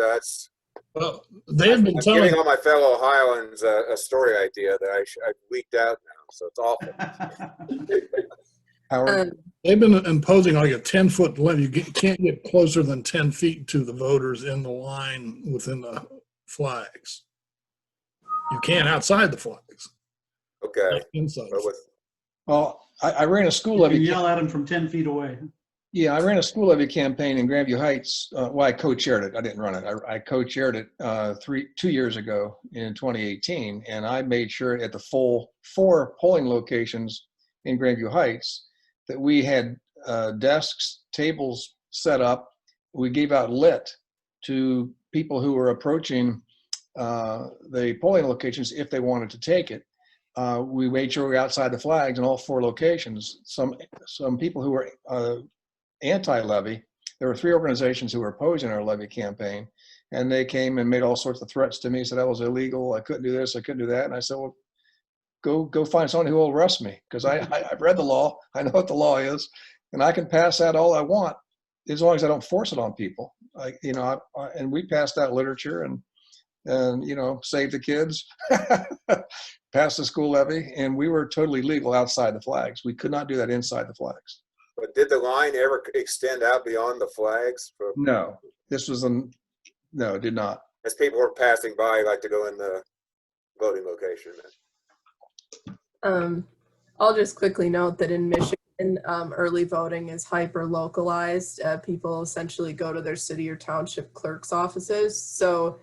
Well, they've been I'm telling giving all my fellow Ohioans a story idea that I've leaked out now, so it's awful. Howard? they've been imposing like a 10-foot limit. You can't get closer than 10 feet to the voters in the line within the flags. You can outside the flags. Okay. Not inside. But with Well, I ran a school You levy. can yell at them from 10 feet away. Yeah, I ran a school levy campaign in Grandview Heights. I co-chaired it. I didn't run it. I co-chaired it 2 years ago in 2018, and I made sure at the full 4 polling locations in Grandview Heights that we had desks, tables set up. We gave out lit to people who were approaching the polling locations if they wanted to take it. We made sure we were outside the flags in all 4 locations. Some people who were anti-levy, there were 3 organizations who were opposing our levy campaign, and they came and made all sorts of threats to me, said I was illegal, I couldn't do this, I couldn't do that. And I said, well, go find someone who will arrest me, because I've read the law, I know what the law is, and I can pass that all I want as long as I don't force it on people. And we passed out literature and save the kids, passed the school levy, and we were totally legal outside the flags. We could not do that inside the flags. But did the line ever extend out beyond the flags? No, no, it did not. As people were passing by, like to go in the voting location. I'll just quickly note that in Michigan, early voting is hyper localized. People essentially go to their city or township clerk's offices. So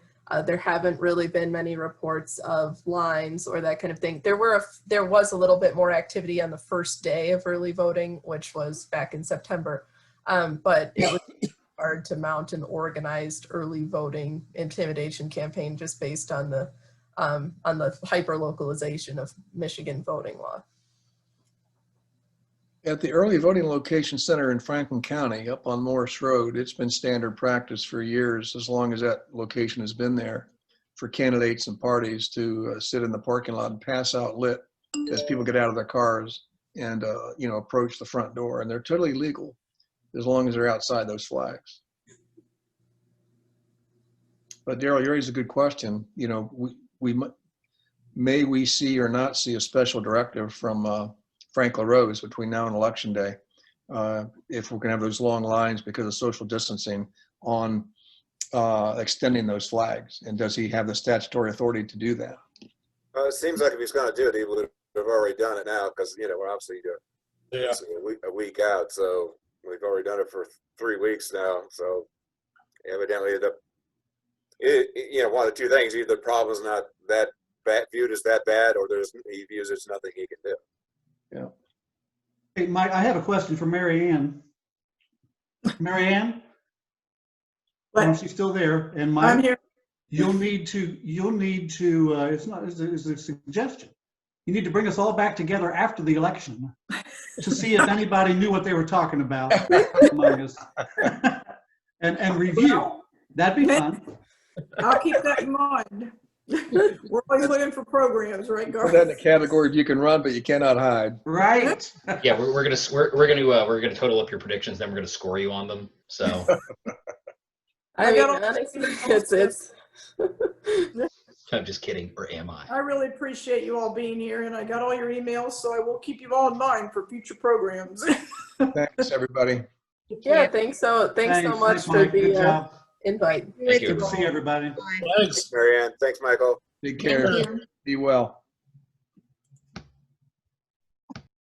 there haven't really been many reports of lines or that kind of thing. There was a little bit more activity on the first day of early voting, which was back in September, but it was hard to mount an organized early voting intimidation campaign just based on the hyper localization of Michigan voting law. At the early voting location center in Franklin County up on Morris Road, it's been standard practice for years, as long as that location has been there, for candidates and parties to sit in the parking lot and pass out lit as people get out of their cars and approach the front door. And they're totally legal as long as they're outside those flags. But Daryl, you raised a good question. May we see or not see a special directive from Frank LaRose between now and Election Day, if we're going to have those long lines because of social distancing on extending those flags? And does he have the statutory authority to do that? It seems like if he's going to do it, he would have already done it now, because we're obviously a week out. So We've already done it for 3 weeks now, so evidently one of the two things: either the problem's not that bad, viewed as that bad, or he views there's nothing he can do. Yeah. Hey, Mike, I have a question for Mary Ann. Mary Ann? I don't know if she's still there. And Mike, I'm here. you'll need to, it's a suggestion. You need to bring us all back together after the election to see if anybody knew what they were talking about among us. and review. That'd be fun. I'll keep that in mind. We're always looking for programs, right, Put that in the Garth? category of you can run, but you cannot hide. Right. Yeah, we're gonna total up your predictions, then we're gonna score you on them. So I I mean, got all- honestly, it's I'm just kidding, or am I? I really appreciate you all being here, and I got all your emails, so I will keep you all in mind for future programs. Thanks, everybody. yeah. Thanks so much Thanks, for Mike. Good the job. invite. Thank you, Good to everyone. see everybody. Thanks. Mary Ann, thanks, Michael. Take care. Be well.